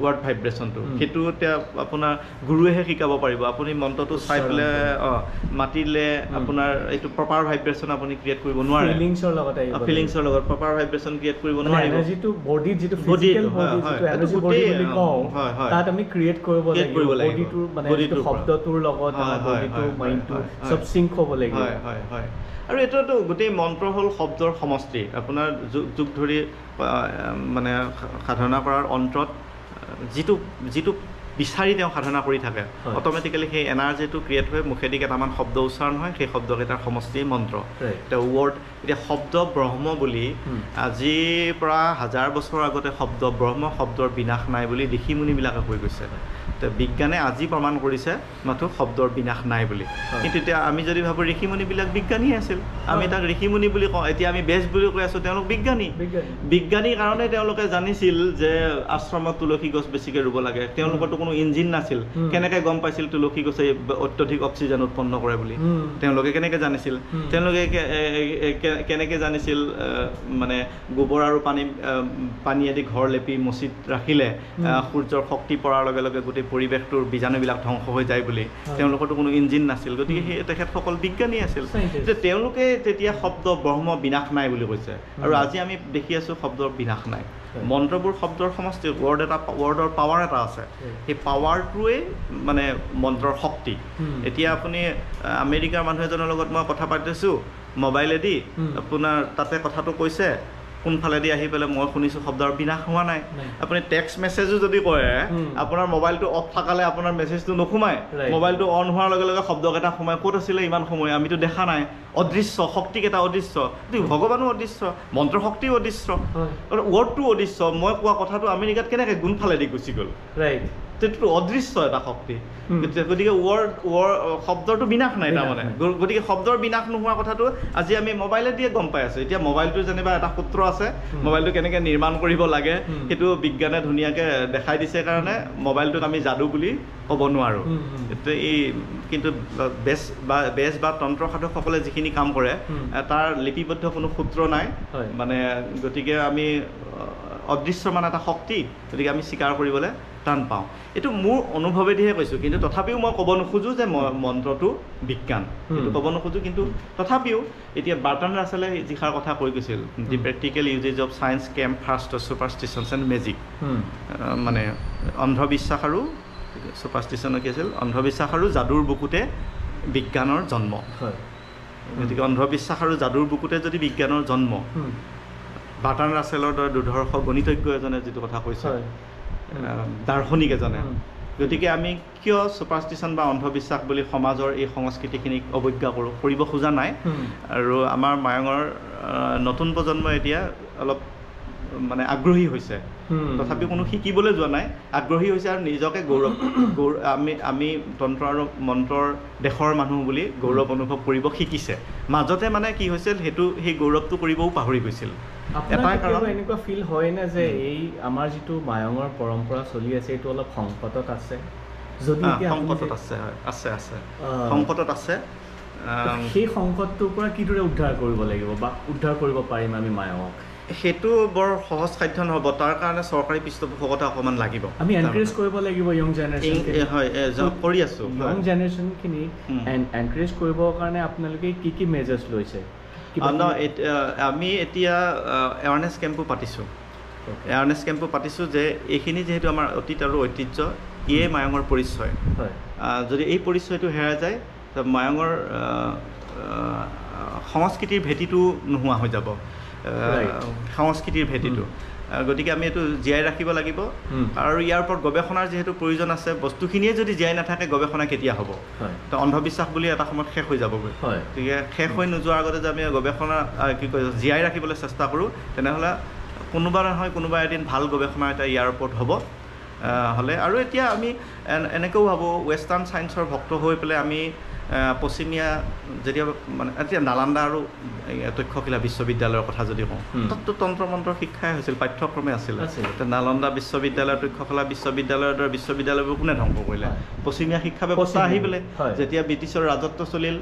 ৱৰ্ড ভাইব্ৰেশ্যনটো সেইটো এতিয়া আপোনাৰ গুৰুৱেহে শিকাব পাৰিব আপুনি মন্ত্ৰটো চাই পেলাই মাতিলে আপোনাৰ এইটো প্ৰপাৰ ভাইব্ৰেশ্যন আপুনি ক্ৰিয়েট কৰিব নোৱাৰে ফিলিংছৰ লগত প্ৰপাৰ ভাইব্ৰেশ্যন ক্ৰিয়েট কৰিব নোৱাৰিব যিটো বডি যিটো ফিজিকেল বডি যিটো এনাৰ্জি বডি বুলি কওঁ তাত আমি ক্ৰিয়েট কৰিব লাগিব বডিটোৰ মানে শব্দটোৰ লগত আমাৰ বডিটো মাইণ্ডটো সব সিংক হ'ব লাগিব হয় আৰু এইটোতো গোটেই মন্ত্ৰ হ'ল শব্দৰ সমষ্টি আপোনাৰ যুগ ধৰি মানে সাধনা কৰাৰ অন্তৰত যিটো বিচাৰি তেওঁ সাধনা কৰি থাকে অট'মেটিকেলি সেই এনাৰ্জিটো ক্ৰিয়েট হৈ মুখেদি কেইটামান শব্দ উচ্চাৰণ হয় সেই শব্দকেইটাৰ সমষ্টিয়ে মন্ত্ৰ এতিয়া ৱৰ্ড এতিয়া শব্দ ব্ৰহ্ম বুলি আজিৰ পৰা 1000 বছৰ আগতে ব্ৰহ্ম শব্দৰ বিনাশ নাই বুলি ঋষি মুনিবিলাকে কৈ গৈছে বিজ্ঞানে আজি প্ৰমাণ কৰিছে মাথো শব্দৰ বিনাশ নাই বুলি কিন্তু এতিয়া আমি যদি ভাবোঁ ঋষি মুনিবিলাক বিজ্ঞানী আছিল আমি তাক ঋষি মুনি বুলি কওঁ এতিয়া আমি বেজ বুলি কৈ আছোঁ তেওঁলোক বিজ্ঞানী কাৰণে তেওঁলোকে জানিছিল যে আশ্ৰমত তুলসী গছ বেছিকৈ ৰুব লাগে তেওঁলোকৰতো কোনো ইঞ্জিন নাছিল কেনেকৈ গম পাইছিল তুলসী গছে অত্যধিক অক্সিজেন উৎপন্ন কৰে বুলি তেওঁলোকে কেনেকৈ জানিছিল তেওঁলোকে কেনেকৈ জানিছিল মানে গোবৰ আৰু পানীয়েদি ঘৰ লেপি মচিত ৰাখিলে সূৰ্যৰ শক্তি পৰাৰ লগে লগে গোটেই পৰিৱেশটোৰ বীজাণুবিলাক ধ্বংস হৈ যায় বুলি তেওঁলোকৰতো কোনো ইঞ্জিন নাছিল গতিকে সেই তেখেতসকল বিজ্ঞানী আছিল যে তেওঁলোকে তেতিয়া শব্দ ব্ৰহ্ম বিনাশ নাই বুলি কৈছে আৰু আজি আমি দেখি আছোঁ শব্দৰ বিনাশ নাই মন্ত্ৰবোৰ শব্দৰ সমষ্টি ৱৰ্ডৰ পাৱাৰ এটা আছে সেই পাৱাৰটোৱে মানে মন্ত্ৰৰ শক্তি এতিয়া আপুনি আমেৰিকাৰ মানুহ এজনৰ লগত মই কথা পাতিছোঁ মোবাইলেদি আপোনাৰ তাতে কথাটো কৈছে কোনফালেদি আহি পেলাই মই শুনিছোঁ শব্দৰ বিনাশ হোৱা নাই আপুনি টেক্সট মেছেজো যদি কৰে আপোনাৰ মোবাইলটো অফ থাকালে আপোনাৰ মেছেজটো নোসোমায় মোবাইলটো অন হোৱাৰ লগে লগে শব্দকেইটা সোমায় ক'ত আছিলে ইমান সময় আমিতো দেখা নাই অদৃশ্য শক্তিকেইটা অদৃশ্য ভগৱানো অদৃশ্য মন্ত্ৰ শক্তিও অদৃশ্য ৱৰ্ডটো অদৃশ্য মই কোৱা কথাটো আমেৰিকাত কেনেকৈ কোনফালেদি গুচি গ'ল সেইটোতো অদৃশ্য এটা শক্তি গতিকে শব্দৰটো বিনাশ নাই তাৰমানে গতিকে শব্দৰ বিনাশ নোহোৱা কথাটো আজি আমি মোবাইলেদিয়ে গম পাই আছোঁ এতিয়া মোবাইলটো যেনিবা এটা সূত্ৰ আছে মোবাইলটো কেনেকৈ নিৰ্মাণ কৰিব লাগে সেইটো বিজ্ঞানে ধুনীয়াকৈ দেখাই দিছে কাৰণে মোবাইলটোক আমি যাদু বুলি ক'ব নোৱাৰোঁ এই কিন্তু বেজ বা তন্ত্ৰ সাধকসকলে যিখিনি কাম কৰে তাৰ লিপিবদ্ধ কোনো সূত্ৰ নাই মানে গতিকে আমি অদৃশ্যমান এটা শক্তি গতিকে আমি স্বীকাৰ কৰিবলৈ টান পাওঁ এইটো মোৰ অনুভৱেদিহে কৈছোঁ কিন্তু তথাপিও মই ক'ব নোখোজোঁ যে মন্ত্ৰটো বিজ্ঞান সেইটো ক'ব নোখোজোঁ কিন্তু তথাপিও এতিয়া বাৰ্টন ৰাছেলে যিষাৰ কথা কৈ গৈছিল the practical usage of science came first superstitions and magic মানে অন্ধবিশ্বাস আৰু ছুপাৰষ্টিশ্যনৰ কি আছিল অন্ধবিশ্বাস আৰু যাদুৰ বুকুতে বিজ্ঞানৰ জন্ম গতিকে অন্ধবিশ্বাস আৰু যাদুৰ বুকুতে যদি বিজ্ঞানৰ জন্ম বাৰ্টন ৰাছেলৰ দৰে দুৰ্ধৰ্ষ গণিতজ্ঞ এজনে যিটো কথা কৈছে দাৰ্শনিক এজনে গতিকে আমি কিয় ছুপাৰষ্টিশ্যন বা অন্ধবিশ্বাস বুলি সমাজৰ এই সংস্কৃতিখিনিক অৱজ্ঞা কৰিব খোজা নাই আৰু আমাৰ মায়ঙৰ নতুন প্ৰজন্ম এতিয়া অলপ মানে আগ্ৰহী হৈছে তথাপিও কোনো শিকিবলৈ যোৱা নাই আগ্ৰহী হৈছে আৰু নিজকে আমি তন্ত্ৰ আৰু মন্ত্ৰৰ দেশৰ মানুহ বুলি গৌৰৱ অনুভৱ কৰিব শিকিছে মাজতে মানে কি হৈছিল সেইটো সেই গৌৰৱটো কৰিবও পাহৰি গৈছিল এনেকুৱা ফিল হয় নে যে এই আমাৰ যিটো মায়ঙৰ পৰম্পৰা চলি আছে এইটো অলপ সংকটত আছে যদি সংকটত আছে আছে আছে সংকটত আছে সেই সংকটটোৰ পৰা কিদৰে উদ্ধাৰ কৰিব লাগিব বা উদ্ধাৰ কৰিব পাৰিম আমি মায়ঙক সেইটো বৰ সহজ সাধ্য নহ'ব তাৰ কাৰণে চৰকাৰী পৃষ্ঠপোষকতা অকণমান লাগিব আমি এনকাৰেজ কৰিব লাগিব য়ং জেনেৰেশ্যন হয় কৰি আছোঁ য়ং জেনেৰেশ্যনখিনি এনকাৰেজ কৰিবৰ কাৰণে আপোনালোকে কি মেজাৰ্ছ লৈছে আমি এতিয়া এৱাৰনেছ কেম্পো পাতিছোঁ যে এইখিনি যিহেতু আমাৰ অতীত আৰু ঐতিহ্য ইয়ে মায়ঙৰ পৰিচয় যদি এই পৰিচয়টো হেৰাই যায় মায়ঙৰ সংস্কৃতিৰ ভেটিটো নোহোৱা হৈ যাব সংস্কৃতিৰ ভেটিটো গতিকে আমি এইটো জীয়াই ৰাখিব লাগিব আৰু ইয়াৰ ওপৰত গৱেষণাৰ যিহেতু প্ৰয়োজন আছে বস্তুখিনিয়ে যদি জীয়াই নাথাকে গৱেষণা কেতিয়া হ'ব তো অন্ধবিশ্বাস বুলি এটা সময়ত শেষ হৈ যাবগৈ গতিকে শেষ হৈ নোযোৱাৰ আগতে যে আমি গৱেষণা কি কয় জীয়াই ৰাখিবলৈ চেষ্টা কৰোঁ তেনেহ'লে কোনোবা নহয় কোনোবা এদিন ভাল গৱেষণা এটা ইয়াৰ ওপৰত হ'ব হ'লে আৰু এতিয়া আমি এনেকৈও ভাবোঁ ৱেষ্টাৰ্ণ ছায়েন্সৰ ভক্ত হৈ পেলাই আমি পশ্চিমীয়া যেতিয়া মানে এতিয়া নালান্দা আৰু তক্ষশিলা বিশ্ববিদ্যালয়ৰ কথা যদি কওঁ তাততো তন্ত্ৰ মন্ত্ৰৰ শিক্ষাই হৈছিল পাঠ্যক্ৰমে আছিল নালন্দা বিশ্ববিদ্যালয় তক্ষশিলা বিশ্ববিদ্যালয়ৰ দৰে বিশ্ববিদ্যালয়বোৰ কোনে ধ্বংস কৰিলে পশ্চিমীয়া শিক্ষা ব্যৱস্থা আহি পেলাই যেতিয়া ব্ৰিটিছৰ ৰাজত্ব চলিল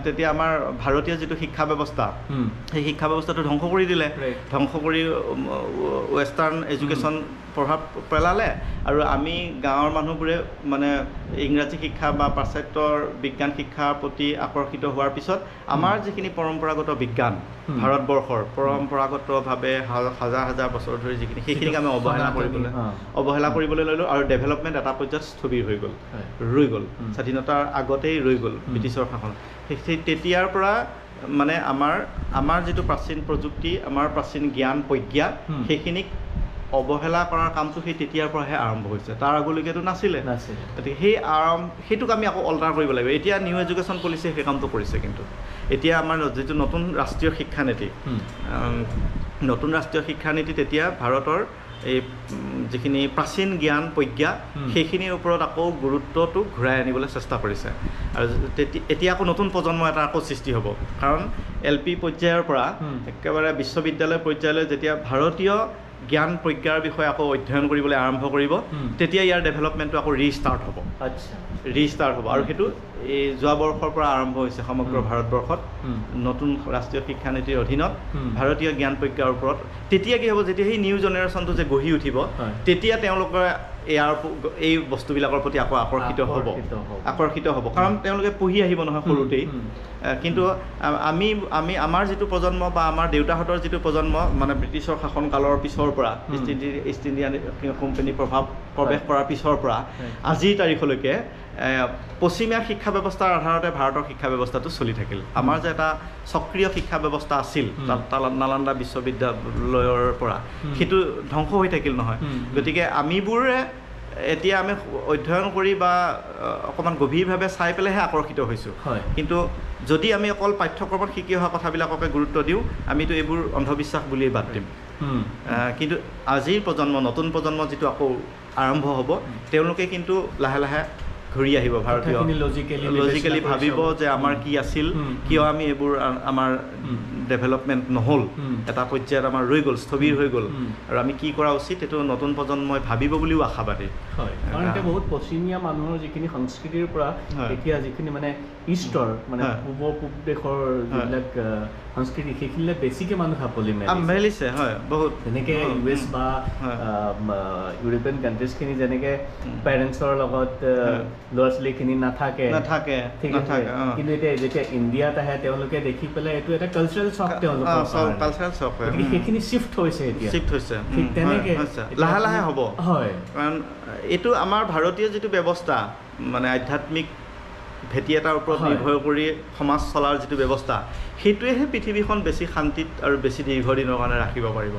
তেতিয়া আমাৰ ভাৰতীয় যিটো শিক্ষা ব্যৱস্থা সেই শিক্ষা ব্যৱস্থাটো ধ্বংস কৰি দিলে ধ্বংস কৰি ৱেষ্টাৰ্ণ এডুকেশ্যন প্ৰভাৱ পেলালে আৰু আমি গাঁৱৰ মানুহবোৰে মানে ইংৰাজী শিক্ষা বা পাশ্চাত্যৰ বিজ্ঞান শিক্ষাৰ প্ৰতি আকৰ্ষিত হোৱাৰ পিছত আমাৰ যিখিনি পৰম্পৰাগত বিজ্ঞান ভাৰতবৰ্ষৰ পৰম্পৰাগতভাৱে হাজাৰ হাজাৰ বছৰ ধৰি যিখিনি সেইখিনিক আমি অৱহেলা কৰিবলৈ ল'লোঁ আৰু ডেভেলপমেণ্ট এটা পৰ্যায়ত স্থবিৰ হৈ গ'ল ৰৈ গ'ল স্বাধীনতাৰ আগতেই ৰৈ গ'ল ব্ৰিটিছৰ শাসন তেতিয়াৰ পৰা মানে আমাৰ যিটো প্ৰাচীন প্ৰযুক্তি আমাৰ প্ৰাচীন জ্ঞান প্ৰজ্ঞা সেইখিনিক অৱহেলা কৰাৰ কামটো সেই তেতিয়াৰ পৰাহে আৰম্ভ হৈছে তাৰ আগলৈকেতো নাছিলে গতিকে সেইটোক আমি আকৌ অল্টাৰ কৰিব লাগিব এতিয়া নিউ এডুকেশ্যন পলিচিয়ে সেই কামটো কৰিছে কিন্তু এতিয়া আমাৰ যিটো নতুন ৰাষ্ট্ৰীয় শিক্ষানীতি তেতিয়া ভাৰতৰ এই যিখিনি প্ৰাচীন জ্ঞান প্ৰজ্ঞা সেইখিনিৰ ওপৰত আকৌ গুৰুত্বটো ঘূৰাই আনিবলৈ চেষ্টা কৰিছে আৰু এতিয়া আকৌ নতুন প্ৰজন্ম এটা আকৌ সৃষ্টি হ'ব কাৰণ LP পৰ্যায়ৰ পৰা একেবাৰে বিশ্ববিদ্যালয় পৰ্যায়লৈ যেতিয়া ভাৰতীয় জ্ঞান প্ৰজ্ঞাৰ বিষয়ে আকৌ অধ্যয়ন কৰিবলৈ আৰম্ভ কৰিব তেতিয়া ইয়াৰ ডেভেলপমেণ্টটো আকৌ ৰিষ্টাৰ্ট হ'ব আৰু সেইটো এই যোৱা বৰ্ষৰ পৰা আৰম্ভ হৈছে সমগ্ৰ ভাৰতবৰ্ষত নতুন ৰাষ্ট্ৰীয় শিক্ষানীতিৰ অধীনত ভাৰতীয় জ্ঞান প্ৰজ্ঞাৰ ওপৰত তেতিয়া কি হ'ব যেতিয়া সেই নিউ জেনেৰেশ্যনটো যে গঢ়ি উঠিব তেতিয়া তেওঁলোকে এই বস্তুবিলাকৰ প্ৰতি আকৌ আকৰ্ষিত হ'ব কাৰণ তেওঁলোকে পঢ়ি আহিব নহয় সৰুতেই কিন্তু আমাৰ যিটো প্ৰজন্ম বা আমাৰ দেউতাহঁতৰ যিটো প্ৰজন্ম মানে ব্ৰিটিছৰ শাসনকালৰ পিছৰ পৰা ইষ্ট ইণ্ডিয়া কোম্পানী প্ৰৱেশ কৰাৰ পিছৰ পৰা আজিৰ তাৰিখলৈকে পশ্চিমীয়া শিক্ষা ব্যৱস্থাৰ আধাৰতে ভাৰতৰ শিক্ষা ব্যৱস্থাটো চলি থাকিল আমাৰ যে এটা সক্ৰিয় শিক্ষা ব্যৱস্থা আছিল নালন্দা বিশ্ববিদ্যালয়ৰ পৰা সেইটো ধ্বংস হৈ থাকিল নহয় গতিকে আমিবোৰে এতিয়া আমি অধ্যয়ন কৰি বা অকণমান গভীৰভাৱে চাই পেলাইহে আকৰ্ষিত হৈছোঁ কিন্তু যদি আমি অকল পাঠ্যক্ৰমত শিকি অহা কথাবিলাককে গুৰুত্ব দিওঁ আমিতো এইবোৰ অন্ধবিশ্বাস বুলিয়েই বাদ দিম কিন্তু আজিৰ প্ৰজন্ম নতুন প্ৰজন্ম যিটো আকৌ আৰম্ভ হ'ব তেওঁলোকে কিন্তু লাহে লাহে ঘূৰি আহিব ভাৰতীয় লজিকেলি ভাবিব যে আমাৰ কি আছিল কিয় আমি এইবোৰ আমাৰ ডেভেলপমেণ্ট নহ'ল এটা পৰ্যায়ত আমাৰ ৰৈ গ'ল স্থবিৰ হৈ গ'ল আৰু আমি কি কৰা উচিত এইটো নতুন প্ৰজন্মই ভাবিব বুলিও আশাবাদী হয় কাৰণ এতিয়া বহুত পশ্চিমীয়া মানুহৰ যিখিনি সংস্কৃতিৰ পৰা এতিয়া যিখিনি মানে ইষ্টৰ মানে পূব দেশৰ যিবিলাক সংস্কৃতি সেইখিনিলে বেছিকৈ মানুহ সাপলি মেলিছে হয় বহুত যেনেকৈ US বা ইউৰোপিয়ান কাণ্ট্ৰিজখিনি যেনেকৈ পেৰেণ্টছৰ লগত ল'ৰা ছোৱালীখিনি নাথাকে ঠিক আছে কিন্তু এতিয়া যেতিয়া ইণ্ডিয়াত আহে তেওঁলোকে দেখি পেলাই এইটো এটা কালচাৰেল শ্বক তেওঁলোকৰ সেইখিনি শ্বিফ্ট হৈছে এতিয়া ঠিক তেনেকৈ লাহে লাহে হ'ব হয় কাৰণ এইটো আমাৰ ভাৰতীয় যিটো ব্যৱস্থা মানে আধ্যাত্মিক ভেটি এটাৰ ওপৰত নিৰ্ভৰ কৰি সমাজ চলাৰ যিটো ব্যৱস্থা সেইটোৱেহে পৃথিৱীখন বেছি শান্তিত আৰু বেছি দীৰ্ঘদিনৰ কাৰণে ৰাখিব পাৰিব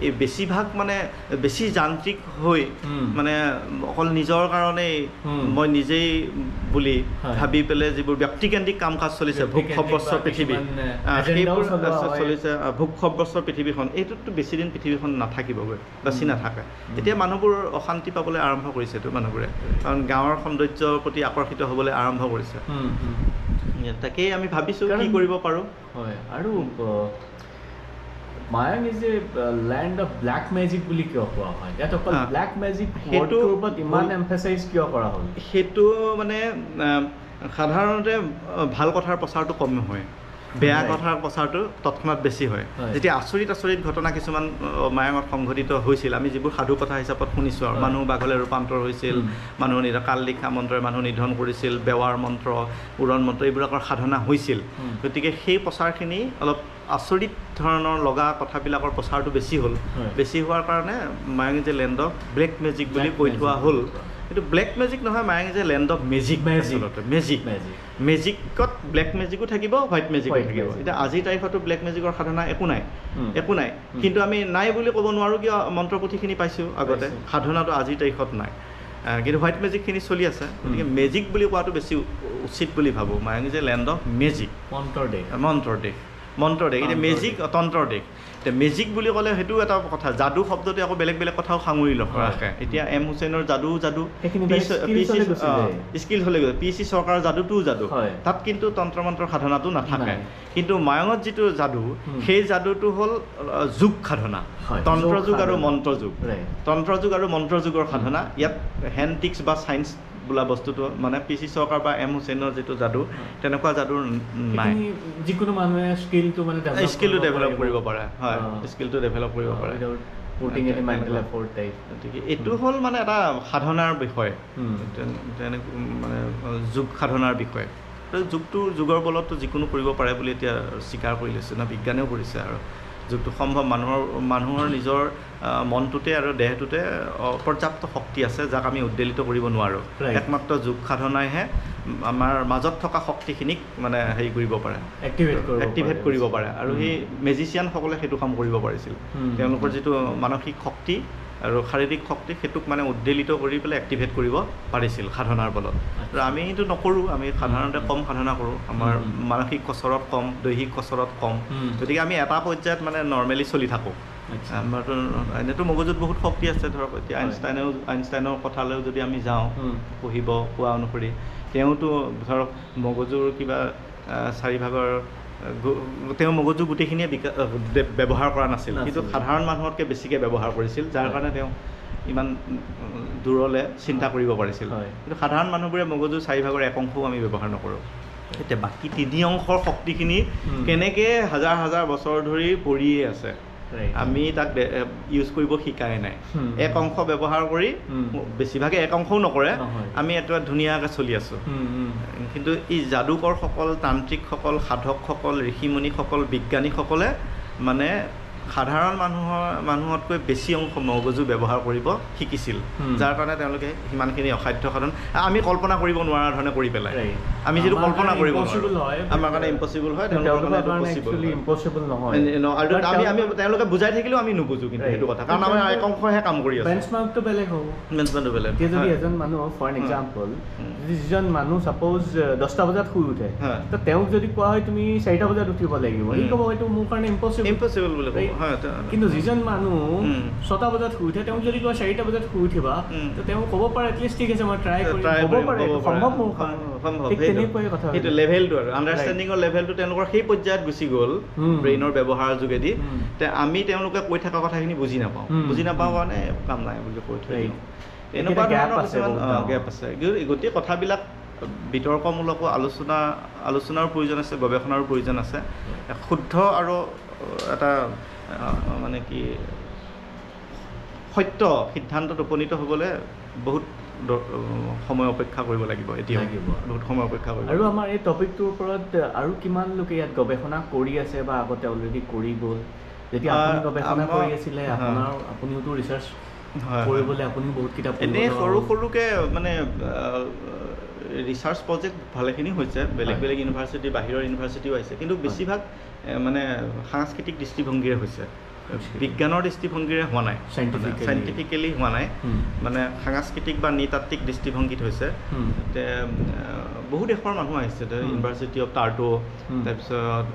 এই বেছিভাগ মানে বেছি যান্ত্ৰিক হৈ মানে অকল নিজৰ কাৰণেই মই নিজেই বুলি ভাবি পেলাই যিবোৰ ব্যক্তিকেন্দ্ৰিক কাম কাজ চলিছে ভোগসব্যস্তৰ পৃথিৱী সেইবোৰ চলিছে ভোগসব্যস্তৰ পৃথিৱীখন এইটোতো বেছিদিন পৃথিৱীখন নাথাকিবগৈ বাছি নাথাকে এতিয়া মানুহবোৰ অশান্তি পাবলৈ আৰম্ভ কৰিছেতো মানুহবোৰে কাৰণ গাঁৱৰ সৌন্দৰ্যৰ প্ৰতি আকৰ্ষিত হ'বলৈ আৰম্ভ কৰিছে তাকেই আমি ভাবিছোঁ কি কৰিব পাৰোঁ হয় আৰু Mayang is a land of black magic বুলি কিয় কোৱা হয় ইয়াত অকল ব্লেক মেজিক সেইটোৰ ওপৰত ইমান এমফেচাইজ কিয় কৰা হ'ল সেইটো মানে সাধাৰণতে ভাল কথাৰ প্ৰচাৰটো কম হয় বেয়া কথাৰ প্ৰচাৰটো তৎক্ষণাত বেছি হয় যেতিয়া আচৰিত ঘটনা কিছুমান মায়াঙত সংঘটিত হৈছিল আমি যিবোৰ সাধু কথা হিচাপত শুনিছোঁ আৰু মানুহ বাঘলৈ ৰূপান্তৰ হৈছিল মানুহ কাল লিখা মন্ত্ৰই মানুহ নিধন কৰিছিল বেৱাৰ মন্ত্ৰ উৰণ মন্ত্ৰ এইবিলাকৰ সাধনা হৈছিল গতিকে সেই প্ৰচাৰখিনি অলপ আচৰিত ধৰণৰ লগা কথাবিলাকৰ প্ৰচাৰটো বেছি হ'ল বেছি হোৱাৰ কাৰণে Mayang is a land of black magic বুলি কৈ থোৱা হ'ল কিন্তু ব্লেক মেজিক নহয় Mayang is a land of মেজিকত ব্লেক মেজিকো থাকিব হোৱাইট মেজিকো থাকিব এতিয়া আজিৰ তাৰিখতো ব্লেক মেজিকৰ সাধনা একো নাই কিন্তু আমি নাই বুলি ক'ব নোৱাৰোঁ কিয় মন্ত্ৰপুথিখিনি পাইছোঁ আগতে সাধনাটো আজিৰ তাৰিখত নাই কিন্তু হোৱাইট মেজিকখিনি চলি আছে গতিকে মেজিক বুলি কোৱাটো বেছি উচিত বুলি ভাবোঁ Mayang is a land of magic মন্ত্ৰৰ দেশ এতিয়া মেজিক তন্ত্ৰৰ দেশ এতিয়া মেজিক বুলি ক'লে সেইটো এটা কথা যাদু শব্দটোৱে আকৌ বেলেগ কথা সাঙুৰি ৰাখে এতিয়া এম হুছেইনৰ যাদু স্কিল হ'লে গ'ল PC চৰকাৰৰ যাদুটোও যাদু তাত কিন্তু তন্ত্ৰ মন্ত্ৰৰ সাধনাটো নাথাকে কিন্তু মায়াঙত যিটো যাদু সেই যাদুটো হ'ল যুগ সাধনা তন্ত্ৰযুগ আৰু মন্ত্ৰযুগৰ সাধনা ইয়াত হেণ্টিক্স বা চায়েন্স বোলা বস্তুটো মানে PC চৰকাৰ বা এম হুছেইনৰ যিটো যাদু তেনেকুৱা যাদু নাই যিকোনো মানুহে স্কিলটো ডেভেলপ কৰিব পাৰে গতিকে এইটো হ'ল মানে এটা সাধনাৰ বিষয় মানে যুগ সাধনাৰ বিষয় যুগৰ বলততো যিকোনো কৰিব পাৰে বুলি এতিয়া স্বীকাৰ কৰি লৈছে না বিজ্ঞানেও কৰিছে আৰু যুগটো সম্ভৱ মানুহৰ নিজৰ মনটোতে আৰু দেহটোতে পৰ্যাপ্ত শক্তি আছে যাক আমি উদ্বেলিত কৰিব নোৱাৰোঁ একমাত্ৰ যোগ সাধনাইহে আমাৰ মাজত থকা শক্তিখিনিক মানে হেৰি কৰিব পাৰে এক্টিভেট কৰিব পাৰে আৰু সেই মেজিচিয়ানসকলে সেইটো কাম কৰিব পাৰিছিল তেওঁলোকৰ যিটো মানসিক শক্তি আৰু শাৰীৰিক শক্তি সেইটোক মানে উদ্বেলিত কৰি পেলাই এক্টিভেট কৰিব পাৰিছিল সাধনাৰ বলত আৰু আমি সেইটো নকৰোঁ আমি সাধাৰণতে কম সাধনা কৰোঁ আমাৰ মানসিক কচৰত কম দৈহিক কচৰত কম গতিকে আমি এটা পৰ্যায়ত মানে নৰ্মেলি চলি থাকোঁ আমাৰতো এনেতো মগজুত বহুত শক্তি আছে ধৰক এতিয়া আইনষ্টাইনৰ কথালৈও যদি আমি যাওঁ পঢ়িব কোৱা অনুসৰি তেওঁতো ধৰক মগজুৰ কিবা 4 ভাগৰ তেওঁ মগজু গোটেইখিনিয়ে ব্যৱহাৰ কৰা নাছিল কিন্তু সাধাৰণ মানুহতকৈ বেছিকৈ ব্যৱহাৰ কৰিছিল যাৰ কাৰণে তেওঁ ইমান দূৰলৈ চিন্তা কৰিব পাৰিছিল কিন্তু সাধাৰণ মানুহবোৰে মগজু 4 ভাগৰ 1 অংশও আমি ব্যৱহাৰ নকৰোঁ এতিয়া বাকী 3 অংশৰ শক্তিখিনি কেনেকৈ হাজাৰ বছৰ ধৰি পৰিয়ে আছে আমি তাক ইউজ কৰিব শিকাই নাই 1 অংশ ব্যৱহাৰ কৰি বেছিভাগে 1 অংশও নকৰে আমি এটা ধুনীয়াকৈ চলি আছোঁ কিন্তু এই যাদুকৰসকল তান্ত্ৰিকসকল সাধকসকল ঋষিমুনিসকল বিজ্ঞানীসকলে মানে সাধাৰণ মানুহতকৈ বেছি অংশ মগজু ব্যৱহাৰ কৰিব শিকিছিল যাৰ কাৰণে তেওঁলোকে সিমানখিনি অসাধ্য সাধন আমি কল্পনা কৰিব নোৱাৰা ধৰণে কৰি পেলাই আমি যিটো কল্পনা কৰিব আমাৰ কাৰণে ইম্পচিবল হয় তেওঁলোকৰ কাৰণে ইম্পচিবল নহয় আৰু আমি তেওঁলোকে বুজাই থাকিলেও আমি নুবুজো কিন্তু সেইটো কথা কাৰণ আমাৰ এক অংশহে কাম কৰি আছে বেঞ্চমাৰ্কটো বেলেগ হ'ব বেঞ্চমাৰ্কটো বেলেগ যদি এজন মানুহ ফৰ এক্সাম্পল যিজন মানুহ ছাপ'জ 10টা বজাত শুই উঠে তো তেওঁক যদি কোৱা হয় তুমি 4টা বজাত উঠিব লাগিব সি ক'ব এইটো মোৰ কাৰণে ইম্পচিবল বুলি কিন্তু যিজন মানুহ 6টা বজাত শুই উঠে তেওঁক যদি কোৱা 4টা বজাত শুই উঠিবা তো তেওঁ ক'ব পাৰে এটলিষ্ট ঠিক আছে মই ট্ৰাই কৰিম ক'ব পাৰে সম্ভৱ মোৰ সেইটো লেভেলটো আৰু আণ্ডাৰষ্টেণ্ডিঙৰ লেভেলটো তেওঁলোকৰ সেই পৰ্যায়ত গুচি গ'ল ব্ৰেইনৰ ব্যৱহাৰৰ যোগেদি আমি তেওঁলোকে কৈ থকা কথাখিনি বুজি নাপাওঁ কাৰণে কাম নাই বুলি কৈ থৈ এনেকুৱা ধৰণৰ কিছুমান গেপ আছে গোটেই কথাবিলাক বিতৰ্কমূলক আলোচনাৰ প্ৰয়োজন আছে গৱেষণাৰ প্ৰয়োজন আছে শুদ্ধ আৰু এটা মানে কি সত্য সিদ্ধান্তত উপনীত হ'বলৈ বহুত সময় অপেক্ষা কৰিব লাগিব এতিয়া বহুত সময় অপেক্ষা কৰিব আৰু আমাৰ এই টপিকটোৰ ওপৰত আৰু কিমান লোকে ইয়াত গৱেষণা কৰি আছে বা আগতে অলৰেডি কৰি গ'ল যেতিয়া আপুনি গৱেষণা কৰি আছিলে আপুনিওতো ৰিচাৰ্চ কৰিবলৈ আপুনি বহুত কিতাপ এনেই সৰুকৈ মানে ৰিচাৰ্চ প্ৰজেক্ট ভালেখিনি হৈছে বেলেগ ইউনিভাৰ্চিটি বাহিৰৰ ইউনিভাৰ্চিটিও আহিছে কিন্তু বেছিভাগ মানে সাংস্কৃতিক দৃষ্টিভংগীৰে হৈছে বিজ্ঞানৰ দৃষ্টিভংগীৰে হোৱা নাই চাইণ্টিফিকেলি হোৱা নাই মানে সাংস্কৃতিক বা নৃতাত্ত্বিক দৃষ্টিভংগীত হৈছে বহু দেশৰ মানুহ আহিছে ইউনিভাৰ্চিটি অফ টাৰ্টো তাৰপিছত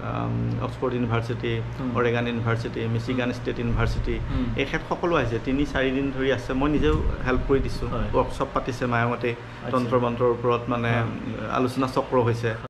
Oxford University Oregon University Michigan State University এইক্ষেত্ৰত সকলো আহিছে 3-4 দিন ধৰি আছে মই নিজেও হেল্প কৰি দিছোঁ ৱৰ্কশ্বপ পাতিছে মায়ঙতে তন্ত্ৰ মন্ত্ৰৰ ওপৰত মানে আলোচনা চক্ৰ হৈছে